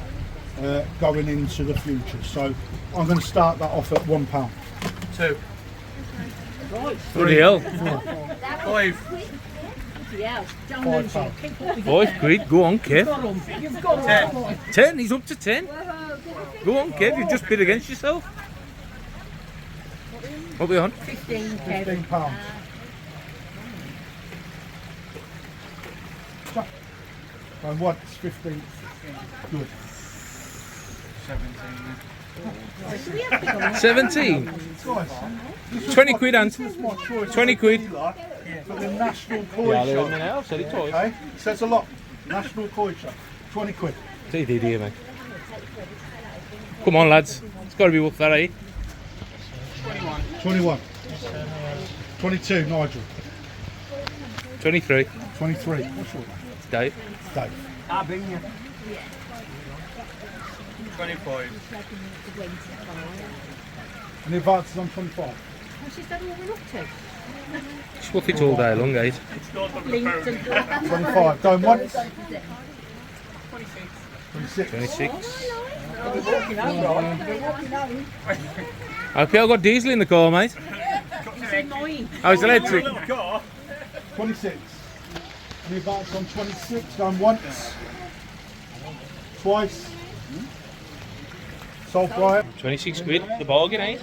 going into the future. So I'm going to start that off at £1. 2, Bloody hell. 5, Yeah, don't £5. lose it. Keep up with it. 5 quid, go on, Kev. You've got 'em. 10, he's up to 10. Go on, Kev, you've just bid against yourself. What are we on? 15, Kevin. £15. And what's 15? Good. 17. Guys, 20 quid, and this was my choice 20 quid. for the national koi Yeah, shop. now, said it twice. Okay, it says a lot. National koi shop. 20 quid. See, did here, mate. Come on, lads. It's got to be worth that, eh? 21. 22, Nigel. 23. 23. What's your name? Dave. Dave. 25. And the advance is on 25. What's this that all we're up to? Just worth it all day long, eh? Linked and 25. Going once. 26. 26. Okay, I've got diesel in the car, mate. it's annoying. Oh, it's electric. 26. And the advance on 26. Going once. Twice. Sold Brian. 26 quid, the bargain, eh?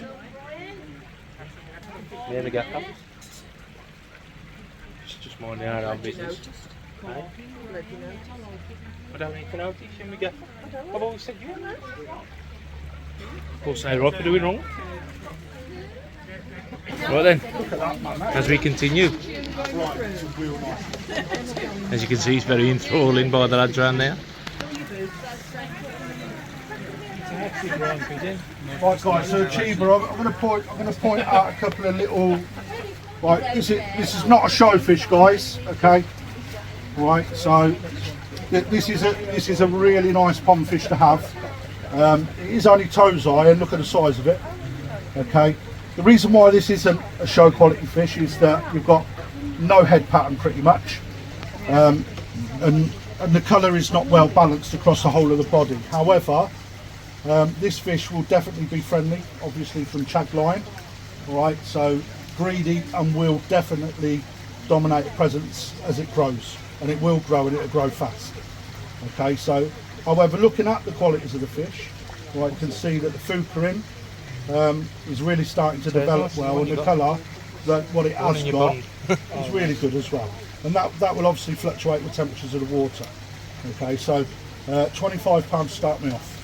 There we go. Just minding our own business. Eh? I don't need to notice, and we go. I've always said you know. Of course, they're right for doing wrong. Right then, as we continue. As you can see, it's very enthralling by the lads around there. Right guys, so Chiba, I'm going to point out a couple of little. Right, this is not a show fish, guys. Okay. Right, so this is a really nice pond fish to have. It is only toes eye, and look at the size of it. Okay. The reason why this isn't a show quality fish is that you've got no head pattern pretty much, and the colour is not well balanced across the whole of the body. However, this fish will definitely be friendly, obviously from Chag line. Alright, so greedy and will definitely dominate the presence as it grows, and it will grow and it'll grow fast. Okay, so however, looking at the qualities of the fish, right, you can see that the Fluke is really starting to develop well, and the colour that what it has got is really good as well, and that will obviously fluctuate with temperatures of the water. Okay, so £25 to start me off.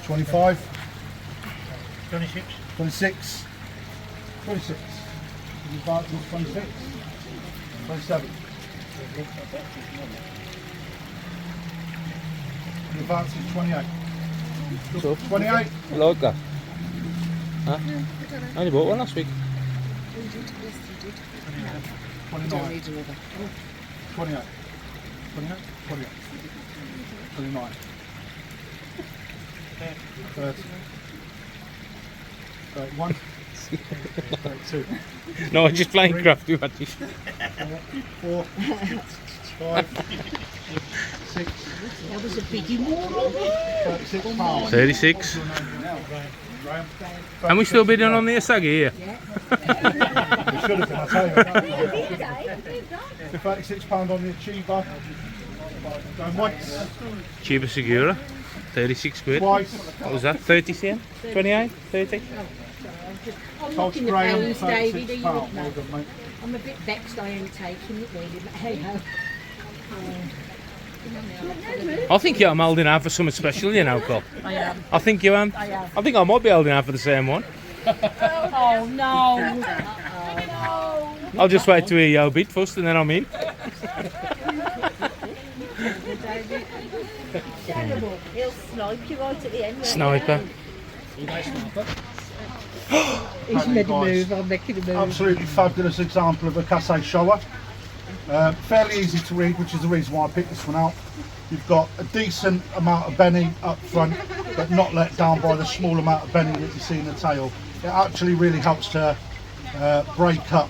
25, 26. 26, 26. The advance is 26, 27. The advance is 28. 28. You like that? Huh? I only bought one last week. 29. 28, 28, 28, 29, 30, 31, 32, No, I'm just playing crafty with this. 4, 5, 6, That was a biggie more. 36 pounds. 36. And we still bidding on the Asagi here? We should have been, I'll tell you. £36 on the Achiever. Going once, Chiba Segura, 36 quid. twice. What was that? 30 cent? 28? 30? I'm Told looking at Graham, pounds, David. £36. Are you Well looking at? done, mate. I'm a bit vexed I ain't taking it really, but hey ho. I think you're holding out for something special, you know, Cole. I am. I think you am. I am. I think I might be holding out for the same one. Oh no. Oh no. I'll just wait to hear your bid first and then I'm in. Terrible. He'll snipe you right at the end. won't he? Sniper. He's made a move, I'm making a move. Absolutely fabulous example of a casse shower. Fairly easy to read, which is the reason why I picked this one out. You've got a decent amount of benny up front, but not let down by the small amount of benny that you see in the tail. It actually really helps to break up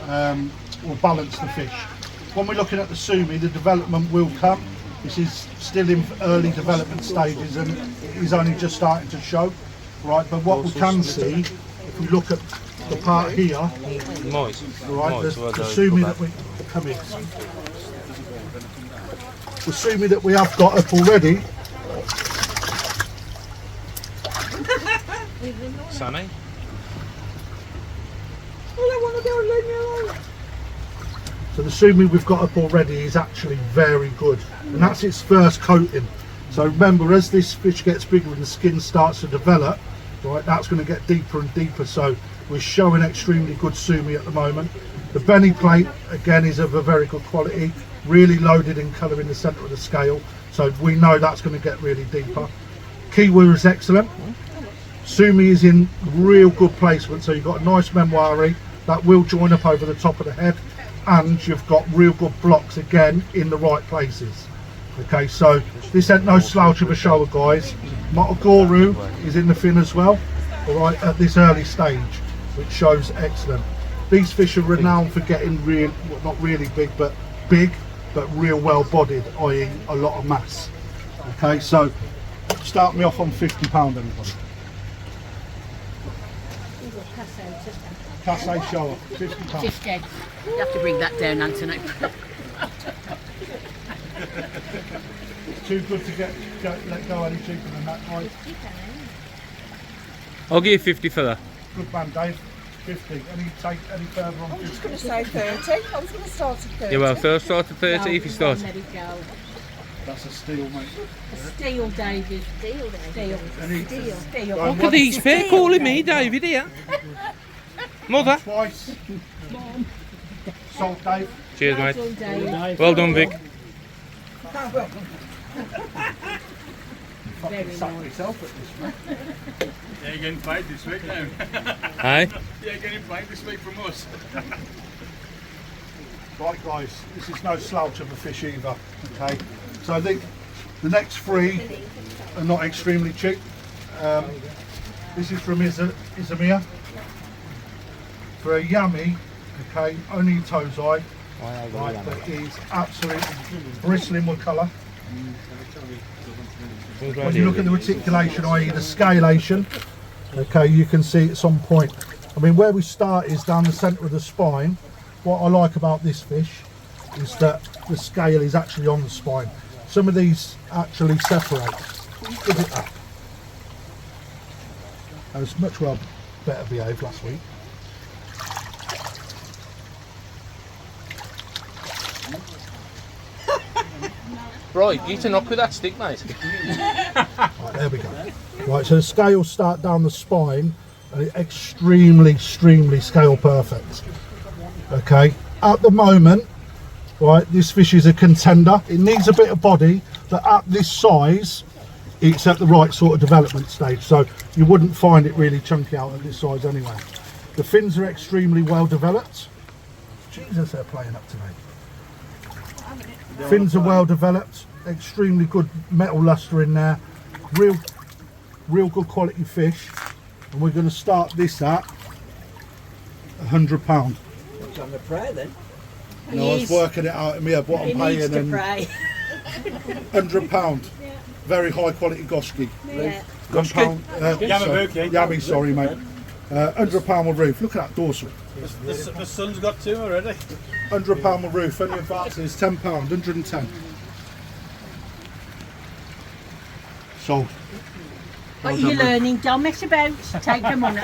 or balance the fish. When we're looking at the sumi, the development will come. This is still in early development stages and it is only just starting to show. Right, but what we can see, if we look at the part here, Moist. right, the sumi that we come in. The sumi that we have got up already. Sunny. So the sumi we've got up already is actually very good, and that's its first coating. So remember, as this fish gets bigger and the skin starts to develop, right, that's going to get deeper and deeper. So we're showing extremely good sumi at the moment. The benny plate again is of a very good quality, really loaded in colour in the centre of the scale. So we know that's going to get really deeper. Kiwi is excellent. Sumi is in real good placement. So you've got a nice memoire that will join up over the top of the head, and you've got real good blocks again in the right places. Okay, so this ain't no slouch of a shower, guys. Motogoro is in the fin as well, all right, at this early stage, which shows excellent. These fish are renowned for getting real, well, not really big, but real well bodied, i.e. a lot of mass. Okay, so start me off on £50, anybody. Casse shower, £50. 50. You have to bring that down, Anthony. Too good to let go any cheaper than that, guys. I'll give you 50 for that. Good man, Dave. 50. Any further on 50? I was going to say 30. I was going to start at 30. Yeah, well, first start at 30 if you start. Let it go. That's a steal, mate. A steal, David. Deal then. Steal. Steal. Look at these fair calling me David here. Mother. Twice. Salt, Dave. Cheers, Well mate. done, Dave. Well done, Vic. Very Suck nice. myself at this, mate. Yeah, you're getting paid this week now. Hey? Yeah, you're getting paid this week from us. Right, guys, this is no slouch of a fish either. Okay, so I think the next three are not extremely cheap. This is from Izumia. For a yummy, okay, only tozai, right, but it is absolutely bristling with colour. When you look at the reticulation, i.e. the scalation, okay, you can see it's on point. I mean, where we start is down the centre of the spine. What I like about this fish is that the scale is actually on the spine. Some of these actually separate. Look at that. I was much well better behaved last week. Right, you need to knock with that stick, mate. Right, there we go. Right, so the scales start down the spine and it's extremely scale perfect. Okay, at the moment, right, this fish is a contender. It needs a bit of body, but at this size, it's at the right sort of development stage. So you wouldn't find it really chunky out at this size anyway. The fins are extremely well developed. Jesus, they're playing up today. Fins are well developed, extremely good metal luster in there, real good quality fish, and we're going to start this at £100. It's on the prayer then. No, I was working it out in my head what I'm paying, and £100. Very high quality goshki. Yeah. Yummy, sorry mate. £100 with roof. Look at that dorsal. The son's got 2 already. £100 with roof. Any advance is £10. 110. Sold. What are you learning? Don't mess about. Take the money.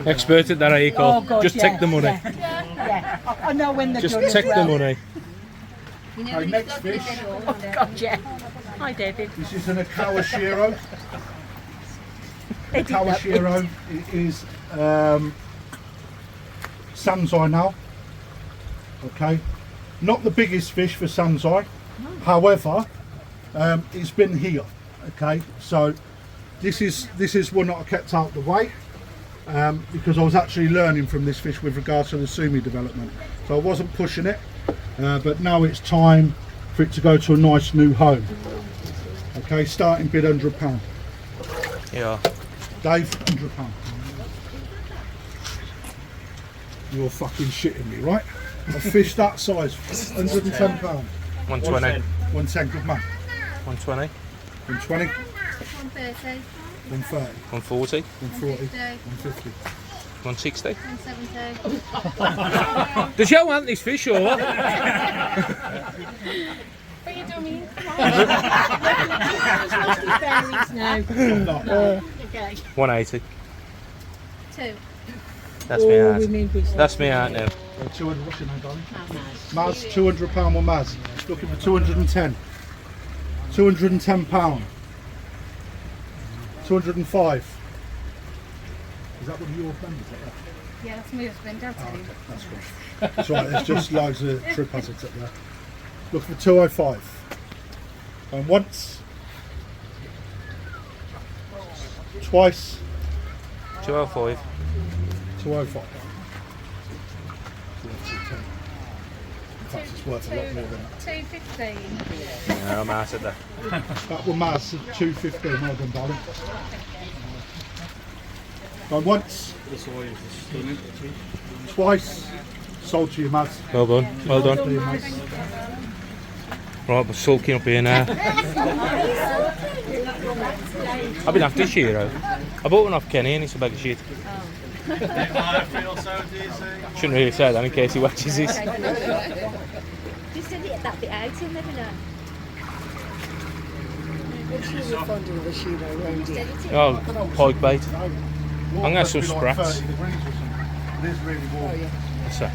Expert at that, Eco. Oh, God, Just take the money. Yeah. I know when they're Just done as take the well. money. Our next fish. Oh, God, yeah. Hi, David. This is an Akawashiro. Edit that. Kawashiro is Sanzai now. Okay, not the biggest fish for Sanzai. However, it's been here. Okay, so this is one that I kept out the way because I was actually learning from this fish with regards to the sumi development. So I wasn't pushing it, but now it's time for it to go to a nice new home. Okay, starting bid £100. Yeah. Dave, £100. You're fucking shitting me, right? A fish that size, £110. 120. 110, good man. 120. 120, 130, 130, 140. 140, 150, 160. 170. Does you want this fish or what? What are you doing? Okay. 180. 2. That's me out. We mean business. That's me out now. 200, what's your name, darling? Maz, £200 with Maz. Looking for 210. £210. 205. Is that one of your members? Yeah, that's my husband. I'll tell you. That's good. That's right, there's just loads of trip hazards up there. Look for 205. And once. Twice. 205. 205. In fact, it's worth a lot more than that. 215. Yeah, I'm out at that. That one Maz, 215. Well done, darling. Going once. Twice. Sold to you, Maz. Well done. Well done. To you, Maz. Right, we're sulking up here now. I've been after Shiro. I bought one off Kenny and it's a bag of shit. I feel so dizzy. Shouldn't really say that in case he watches this. Just did it that bit out, you'll never know. Oh, pike bait. Water I'm gonna have some must be like sprats. 30 degrees or something. It is really warm. So.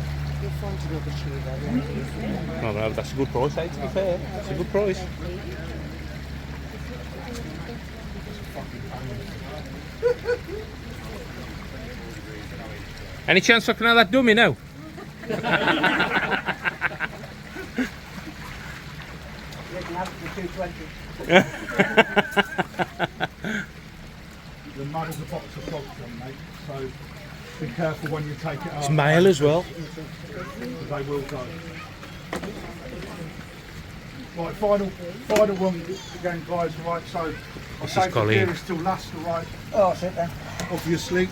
Oh, no, that's a good price, eh, to be fair. It's a good price. Any chance I can have that dummy now? The mud is a box of frogs, mate, so be careful when you take it out. It's male as well. They will go. Right, final one again, guys. Right, so I'll say the Colleen. gear is still last, right? Oh, sit there. Obviously.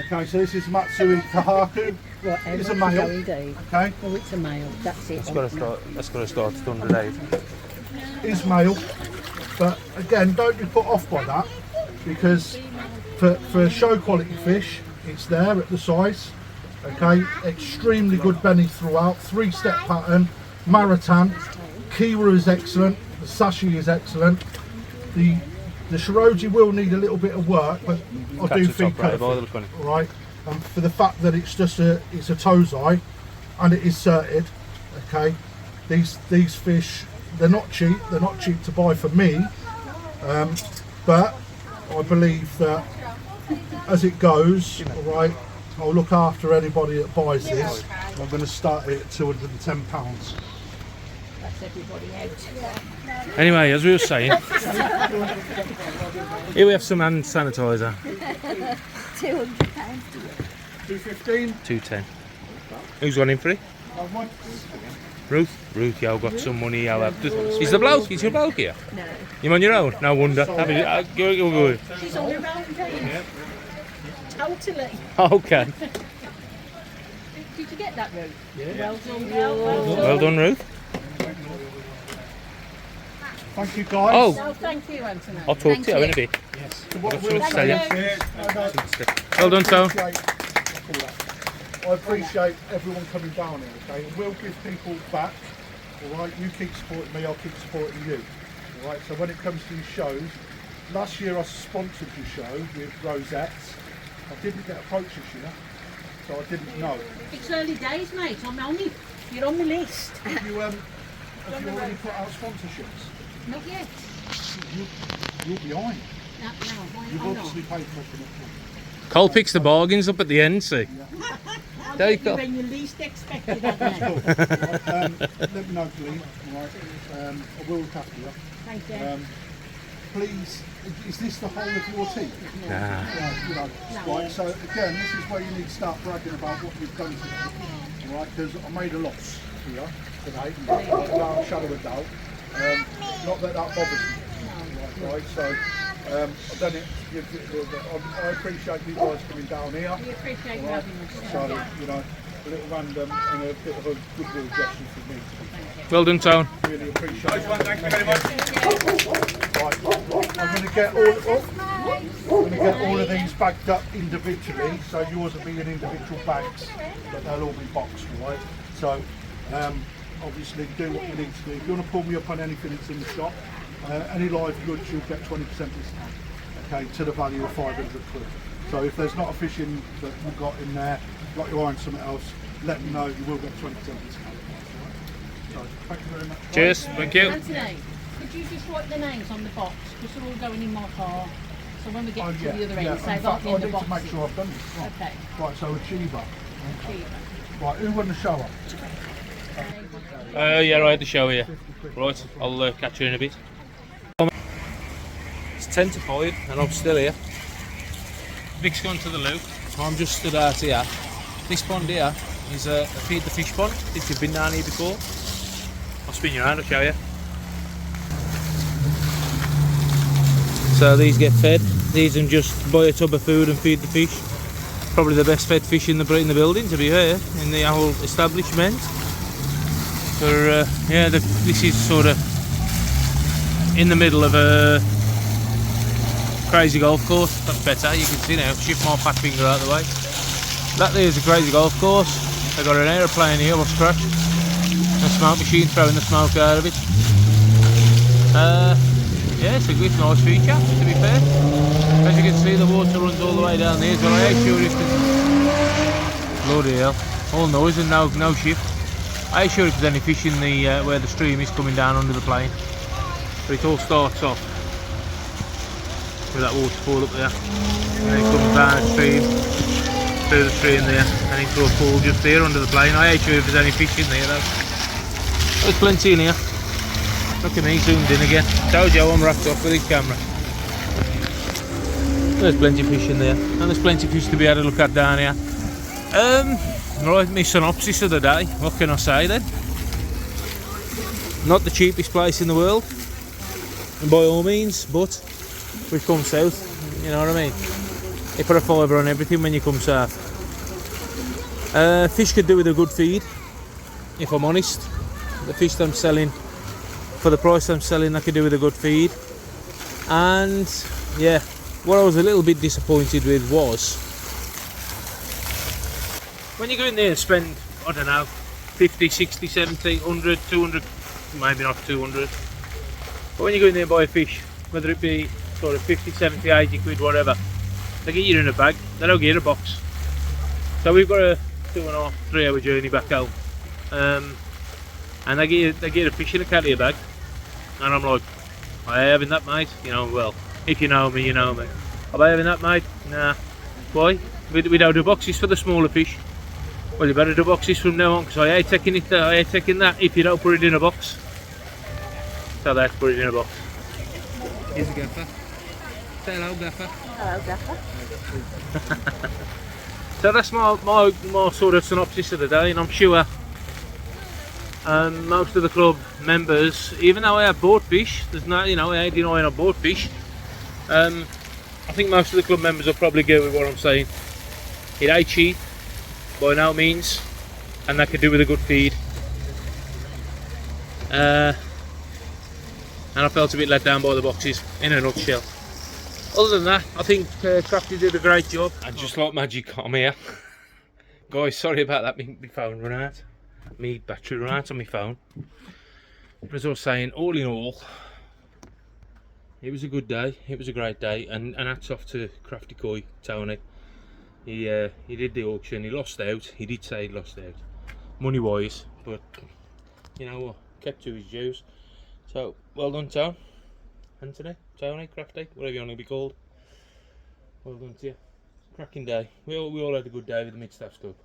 Okay, so this is Matsui Kahaku. It's a male. Indeed. Okay, Oh, it's a male. That's it. That's got to start at 100 is male, but again, don't be put off by that because for show quality fish, it's there at the size. Okay, extremely good benny throughout, 3-step pattern, Maratan, Kira is excellent, the Sashi is excellent. The Shiroji will need a little bit of work, but I do think right. And for the fact that it's just it's a tozai and it is certed, okay, these fish, they're not cheap to buy for me, but I believe that as it goes, all right, I'll look after anybody that buys this. I'm going to start it at £210. That's everybody out. Anyway, as we were saying, here we have some hand sanitizer. £200. 215. 210. Who's gone in for it? Ruth? Ruth, yeah, I've got some money. I'll have. Is the bloke? Is your bloke here? No. You're on your own? No wonder. Go. She's on her own, Dave. Totally. Okay. Did you get that, Ruth? Well done, Well done, Ruth. Thank you, guys. Oh, No, thank you, Anthony. I'll talk to you in a bit. What I've got we'll some to say tell you. is, Well done, Tom. I appreciate everyone coming down here, okay? And we'll give people back, alright? You keep supporting me, I'll keep supporting you. Alright, so when it comes to these shows, last year I sponsored your show with Rosettes. I didn't get approached this year, so I didn't know. It's early days, mate. You're on the list. Have you already put out sponsorships? Not yet. You're behind. No, You've I'm not. obviously paid for it. Cole picks the bargains up at the end, see. I'll There you get you go. when you least expect it, Anthony. Let me know, please. Alright, I will look after you. Thank you. Please, is this the whole of your team? Nah. Yeah, you know, right, so again, this is where you need to start bragging about what you've done today. Right, because I made a loss here today, without a shadow of a doubt. Not that that bothers me. Right, so I've done it. I appreciate you guys coming down here. We appreciate you Right, having us. so, you know, a little random and a bit of a goodwill gesture for me. Well done, Tone. Really appreciate it. Thank you very much. Right, I'm going to get all of these bagged up individually, so yours will be in individual bags, but they'll all be boxed, right? So, obviously, do what you need to do. If you want to pull me up on anything that's in the shop, any live goods, you'll get 20% discount, okay, to the value of 500 quid. So if there's not a fishing that you've got in there, like you're eyeing something else, let me know, you will get 20% discount. So, thank you very much. Cheers. Thank you. Anthony, could you just write the names on the box? Because they're all going in my car. So when we get to the other end, In say fact, that I in the need box. to make sure I've done this. Right, Okay. right, so Achiever. Achiever. Right, who won the show? Yeah, I had the show here. Right, I'll catch you in a bit. It's 10 to 5 and I'm still here. Vic's gone to the loo. I'm just stood out here. This pond here is a feed the fish pond. If you've been down here before, I'll spin you around, I'll show you. So these get fed. These and just buy a tub of food and feed the fish. Probably the best fed fish in the building, to be fair, in the whole establishment. For yeah, this is sort of in the middle of a crazy golf course. That's better. You can see now. Shift my fat finger out of the way. That there is a crazy golf course. They've got an aeroplane here, was crashed. A smoke machine throwing the smoke out of it. Yeah, it's a good, nice feature, to be fair. As you can see, the water runs all the way down there, so I ain't sure if there's... Bloody hell. All noise and no shift. I ain't sure if there's any fish in the where the stream is coming down under the plane. But it all starts off with that waterfall up there. And then it comes down the stream, through the stream there, and into a pool just there under the plane. I ain't sure if there's any fish in there though. There's plenty in here. Look at me zoomed in again. Told you I'm wrapped up with this camera. There's plenty of fish in there, and there's plenty of fish to be had a look at down here. Right, my synopsis of the day. What can I say then? Not the cheapest place in the world, by all means, but we've come south. You know what I mean? You put a fiver on everything when you come south. Fish could do with a good feed, if I'm honest. The fish I'm selling, for the price I'm selling, I could do with a good feed. And yeah, what I was a little bit disappointed with was when you go in there and spend, I don't know, 50, 60, 70, 100, 200, maybe not 200, but when you go in there and buy a fish, whether it be sort of 50, 70, 80 quid, whatever, they get you in a bag, they don't get you in a box. So we've got a 2.5, 3 hour journey back home, and they get a fish in a carrier bag, and I'm like, am I having that, mate? You know, well, if you know me, you know me. Am I having that, mate? Nah. Why? We don't do boxes for the smaller fish. Well, you better do boxes from now on, because I hate taking it. I hate taking that if you don't put it in a box. So they have to put it in a box. Here's a gaffer. Say hello, gaffer. Hello, Gaffer. So that's my sort of synopsis of the day, and I'm sure most of the club members, even though I have bought fish, there's no, you know, I ain't denying I bought fish. I think most of the club members will probably go with what I'm saying. It ain't cheap, by no means, and that could do with a good feed. And I felt a bit let down by the boxes, in a nutshell. Other than that, I think Crafty did a great job. And just like magic, I'm here. Guys, sorry about that, my phone ran out. My battery ran out on my phone. But as I was saying, all in all, it was a good day, it was a great day, and hats off to Crafty Koi, Tony. He did the auction, he lost out, he did say he lost out, money wise, but you know what, kept to his dues. So, well done Anthony, Tony, Crafty, whatever you want to be called. Well done to you. Cracking day. We all had a good day with the Mid-Staffs Cup.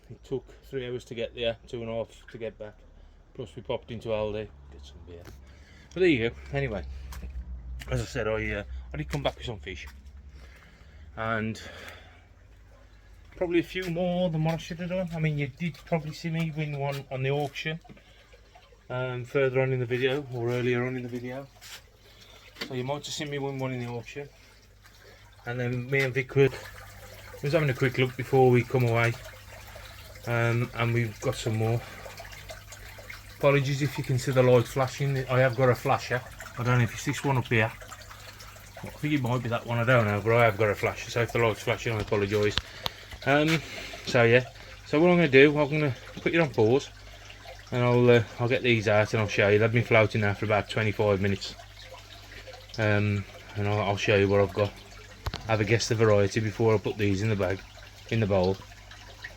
It took 3 hours to get there, 2.5 to get back. Plus we popped into Aldi, get some beer. But there you go. Anyway, as I said, I did come back with some fish. And probably a few more than what I should have done. I mean, you did probably see me win one on the auction. Further on in the video, or earlier on in the video, so you might have seen me win one in the auction. And then me and Vic was having a quick look before we come away, and we've got some more. Apologies if you can see the light flashing. I have got a flasher. I don't know if it's this one up here. I think it might be that one, I don't know, but I have got a flasher, so if the light's flashing I apologise. So yeah, so what I'm going to do, I'm going to put it on pause, and I'll get these out and I'll show you. They've been floating now for about 25 minutes, and I'll show you what I've got. Have a guess the variety before I put these in the bag, in the bowl.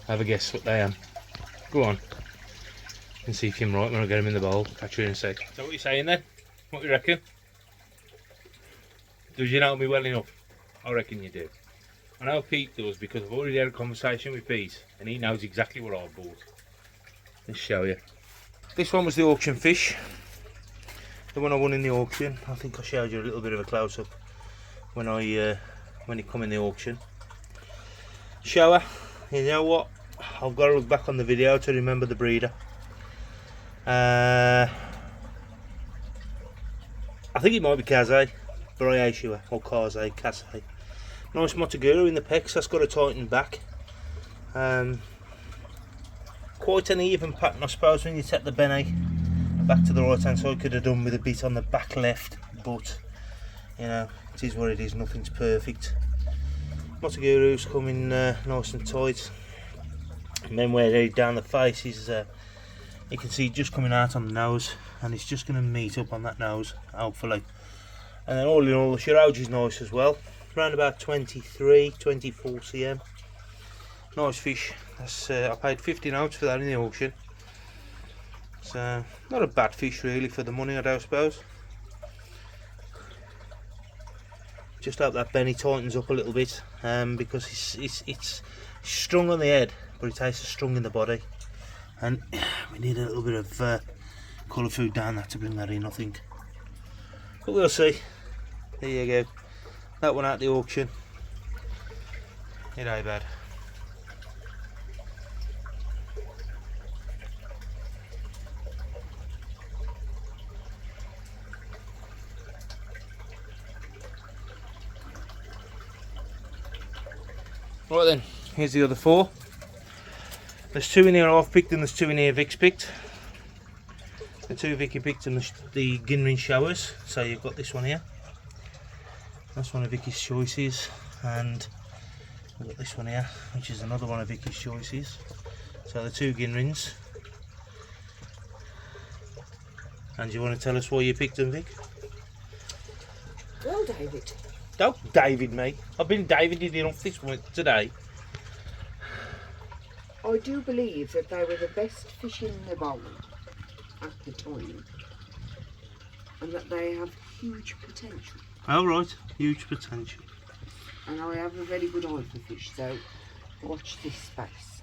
Have a guess what they are. Go on, and see if you're right when I get them in the bowl. Catch you in a sec. So what are you saying then? What do you reckon? Does you know me well enough? I reckon you do. I know Pete does, because I've already had a conversation with Pete and he knows exactly what I bought. Let's show you. This one was the auction fish, the one I won in the auction. I think I showed you a little bit of a close-up when it come in the auction. Shower, you know what, I've got to look back on the video to remember the breeder. I think it might be Kaze, Briashua, or Kaze. Nice Motaguru in the pecs, that's got a tighten back. Quite an even pattern, I suppose, when you take the Benny back to the right hand side. Could have done with a bit on the back left, but you know, it is what it is, nothing's perfect. Motaguru's coming nice and tight, and then where they're down the face is, you can see just coming out on the nose, and it's just going to meet up on that nose, hopefully. And then all in all, the Shiroji's nice as well, around about 23, 24 cm. Nice fish. That's, I paid 50 notes for that in the auction. So not a bad fish really for the money, I don't suppose. Just hope that Benny tightens up a little bit, because it's strung on the head, but it tastes strung in the body, and we need a little bit of colour food down there to bring that in, I think. But we'll see. There you go. That one at the auction. It ain't bad. Right then, here's the other 4. There's 2 in here I've picked, and there's 2 in here Vic's picked. The 2 Vicky picked, and the Ginrin showers. So you've got this one here. That's one of Vicky's choices, and we've got this one here, which is another one of Vicky's choices. So the 2 Ginrins. And you want to tell us why you picked them, Vic? Well, David. Don't David me. I've been Davided enough this one today. I do believe that they were the best fish in the bowl at the time, and that they have huge potential. Oh right, huge potential. And I have a very good eye for fish, so watch this space.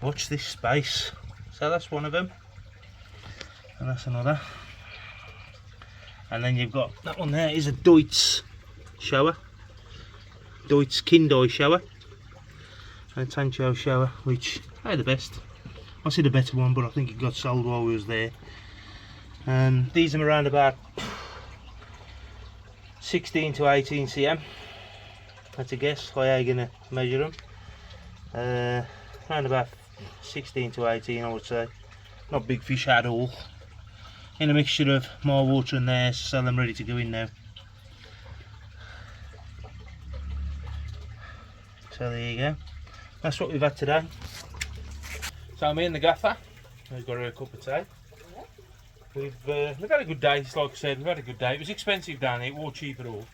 Watch this space. So that's one of them, and that's another. And then you've got that one there is a Deutz shower, Deutz Kindoi shower. a Tancho shower, which are the best. I see the better one, but I think it got sold while we was there. These are around about 16 to 18 cm. That's a guess. How are you gonna measure them? Around about 16 to 18, I would say. Not big fish at all. In a mixture of more water in there, so I'm ready to go in now. So there you go. That's what we've had today. So me and the gaffer, we've got her a cup of tea. We've had a good day. Like I said, we've had a good day. It was expensive down here, it was cheap at all.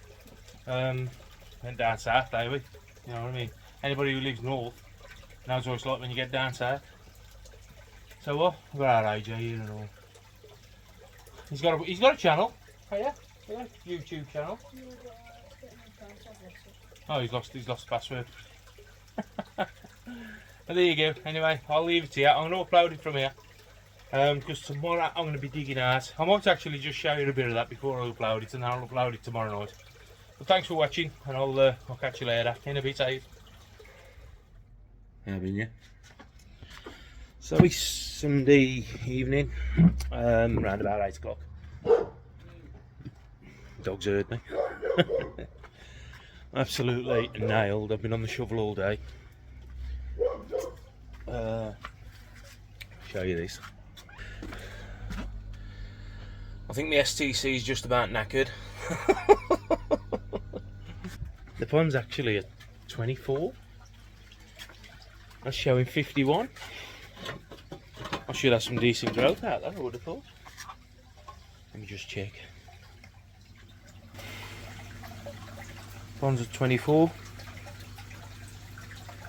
Went down south, day we. You know what I mean? Anybody who lives north knows what it's like when you get down south. So what? We've got our AJ here and all. He's got a channel. Oh yeah? Yeah, YouTube channel. Oh, he's lost the password. But there you go. Anyway, I'll leave it to you. I'm going to upload it from here. Because tomorrow I'm going to be digging out. I might actually just show you a bit of that before I upload it, and then I'll upload it tomorrow night. But thanks for watching, and I'll catch you later. In a bit, Abe. How been you? So it's Sunday evening, around about 8 o'clock. Dog's heard me. Absolutely nailed. I've been on the shovel all day. Show you this. I think the STC is just about knackered. The pond's actually at 24. That's showing 51. I should have some decent growth out there, I would have thought. Let me just check. Pond's at 24.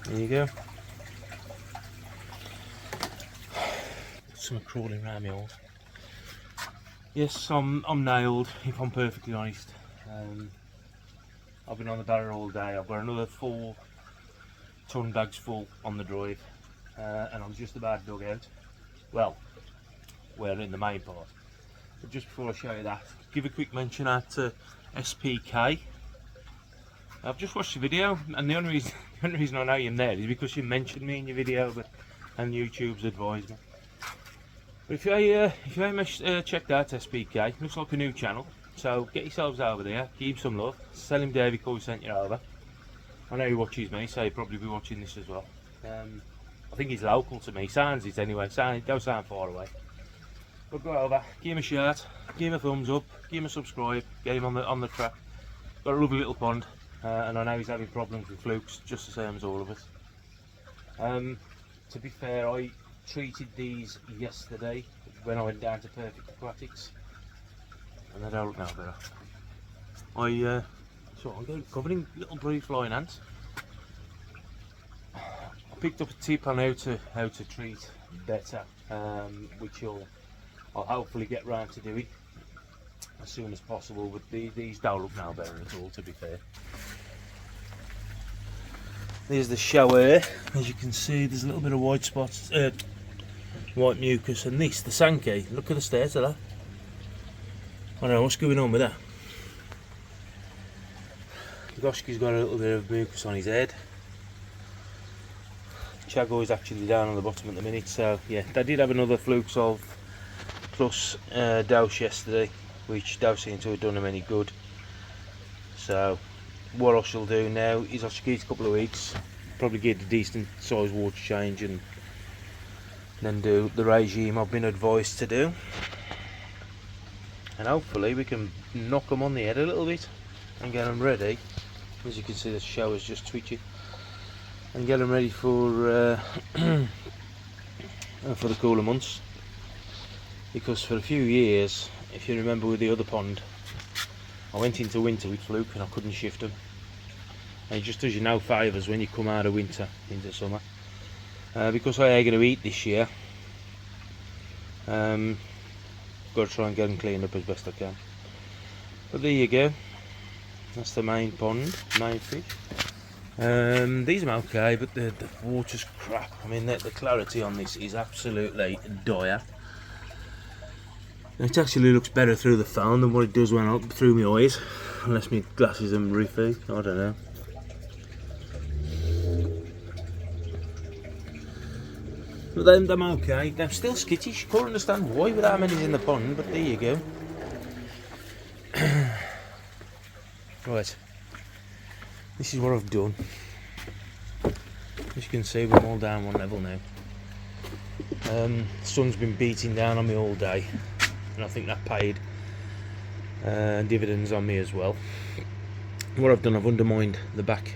There you go. Some crawling around me all. Yes, I'm nailed, if I'm perfectly honest. I've been on the barrow all day. I've got another 4 ton bags full on the drive, and I'm just about dug out. Well, we're in the main part. But just before I show you that, give a quick mention out to SPK. I've just watched the video, and the only reason I know you're there is because you mentioned me in your video, and YouTube's advised me. But if you haven't checked out SPK, looks like a new channel, so get yourselves over there, give him some love, tell him Davey Coy sent you over. I know he watches me, so he'll probably be watching this as well. I think he's local to me, sounds it anyway, don't sound far away. But go over, give him a shout, give him a thumbs up, give him a subscribe, get him on the track. Got a lovely little pond, and I know he's having problems with flukes, just the same as all of us. To be fair, I treated these yesterday when I went down to Perfect Aquatics, and they don't look no better. I'm covered in little blue flying ants. I picked up a tip on how to treat better, which I'll hopefully get round to doing as soon as possible. But these don't look no better at all, to be fair. There's the shower. As you can see, there's a little bit of white spots, white mucus, and this, the Sankey. Look at the stairs of that. I don't know what's going on with that. Goshki's got a little bit of mucus on his head. Chago is actually down on the bottom at the minute, so yeah, they did have another Fluke solve plus dose yesterday, which don't seem to have done them any good. So what I shall do now is I shall give it a couple of weeks, probably get a decent size water change, and then do the regime I've been advised to do, and hopefully we can knock them on the head a little bit and get them ready. As you can see, the shower's just twitching, and get them ready for the cooler months. Because for a few years, if you remember with the other pond, I went into winter with Fluke and I couldn't shift them, and it just does you no favours when you come out of winter into summer. Because I ain't going to eat this year, got to try and get them cleaned up as best I can. But there you go. That's the main pond, main fish. These are okay, but the water's crap. I mean, the clarity on this is absolutely dire. It actually looks better through the phone than what it does when I'm through my eyes, unless my glasses are roofy. I don't know. But them okay. They're still skittish. Can't understand why with that many's in the pond, but there you go. Right. This is what I've done. As you can see, we're all down one level now. The sun's been beating down on me all day, and I think that paid dividends on me as well. What I've done, I've undermined the back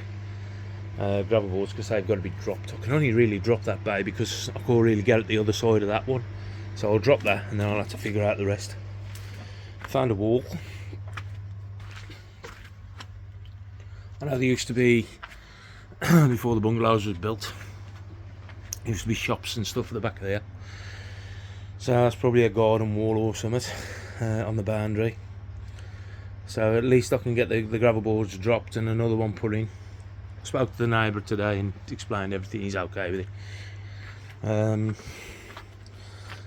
gravel boards because they've got to be dropped. I can only really drop that bay because I can't really get at the other side of that one, so I'll drop that and then I'll have to figure out the rest. Found a wall. I know there used to be before the bungalows was built, there used to be shops and stuff at the back of there, so that's probably a garden wall or something on the boundary. So at least I can get the gravel boards dropped and another one put in. I spoke to the neighbour today and explained everything, he's okay with it.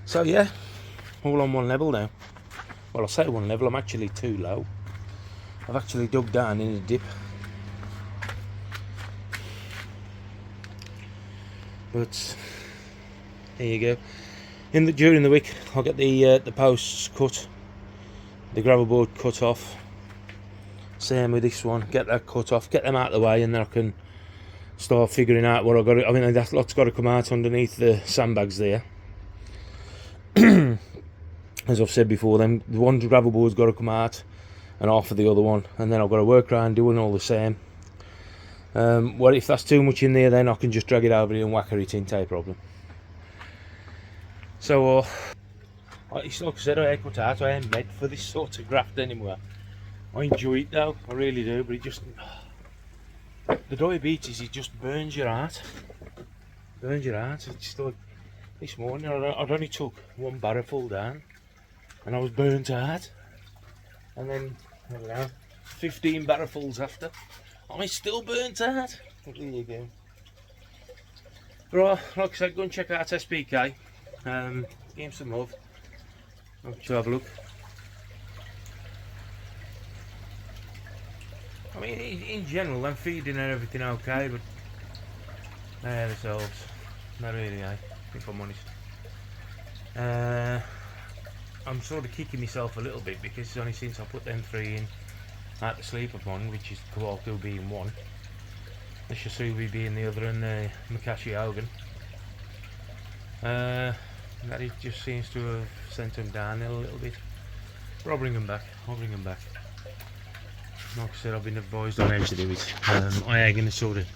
So yeah, all on one level now. Well, I say one level, I'm actually too low. I've actually dug down in a dip. But there you go. During the week, I'll get the posts cut, the gravel board cut off. Same with this one. Get that cut off, get them out of the way, and then I can start figuring out what I've got. I mean, that lot's got to come out underneath the sandbags there. As I've said before, the one gravel board's got to come out, and half of the other one, and then I've got to work around doing all the same. Well, if that's too much in there, then I can just drag it over here and whack it in, no problem. So, it's like I said, I ain't cut out, I ain't made for this sort of graft anymore. I enjoy it though, I really do, but it just... The diabetes, it just burns your heart. Burns your heart. It's just like, this morning I'd only took one barrow full down, and I was burnt out. And then, I don't know, 15 barrowfuls after, I'm still burnt out. There you go. Right, like I said, go and check out SPK. Give him some love. I'll have a look. I mean, in general, I'm feeding and everything okay, but they're themselves. Not really, if I'm honest. I'm sort of kicking myself a little bit because it's only since I put them 3 in at the sleeper pond, which is Kowalku being one, the Shasubi being the other, and the Makashi Hogan. That it just seems to have sent them down a little bit. But I'll bring them back. I'll bring them back. Like I said, I've been advised on how to do it. I ain't going to sort of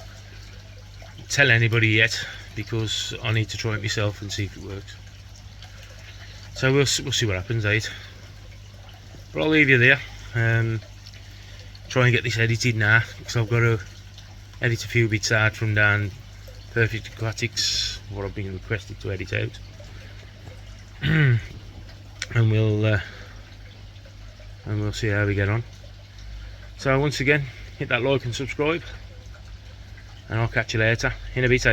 tell anybody yet because I need to try it myself and see if it works. So we'll see what happens, but I'll leave you there. Try and get this edited now because I've got to edit a few bits out from down Perfect Aquatics, what I've been requested to edit out. and we'll see how we get on. So once again, hit that like and subscribe, and I'll catch you later in a bit,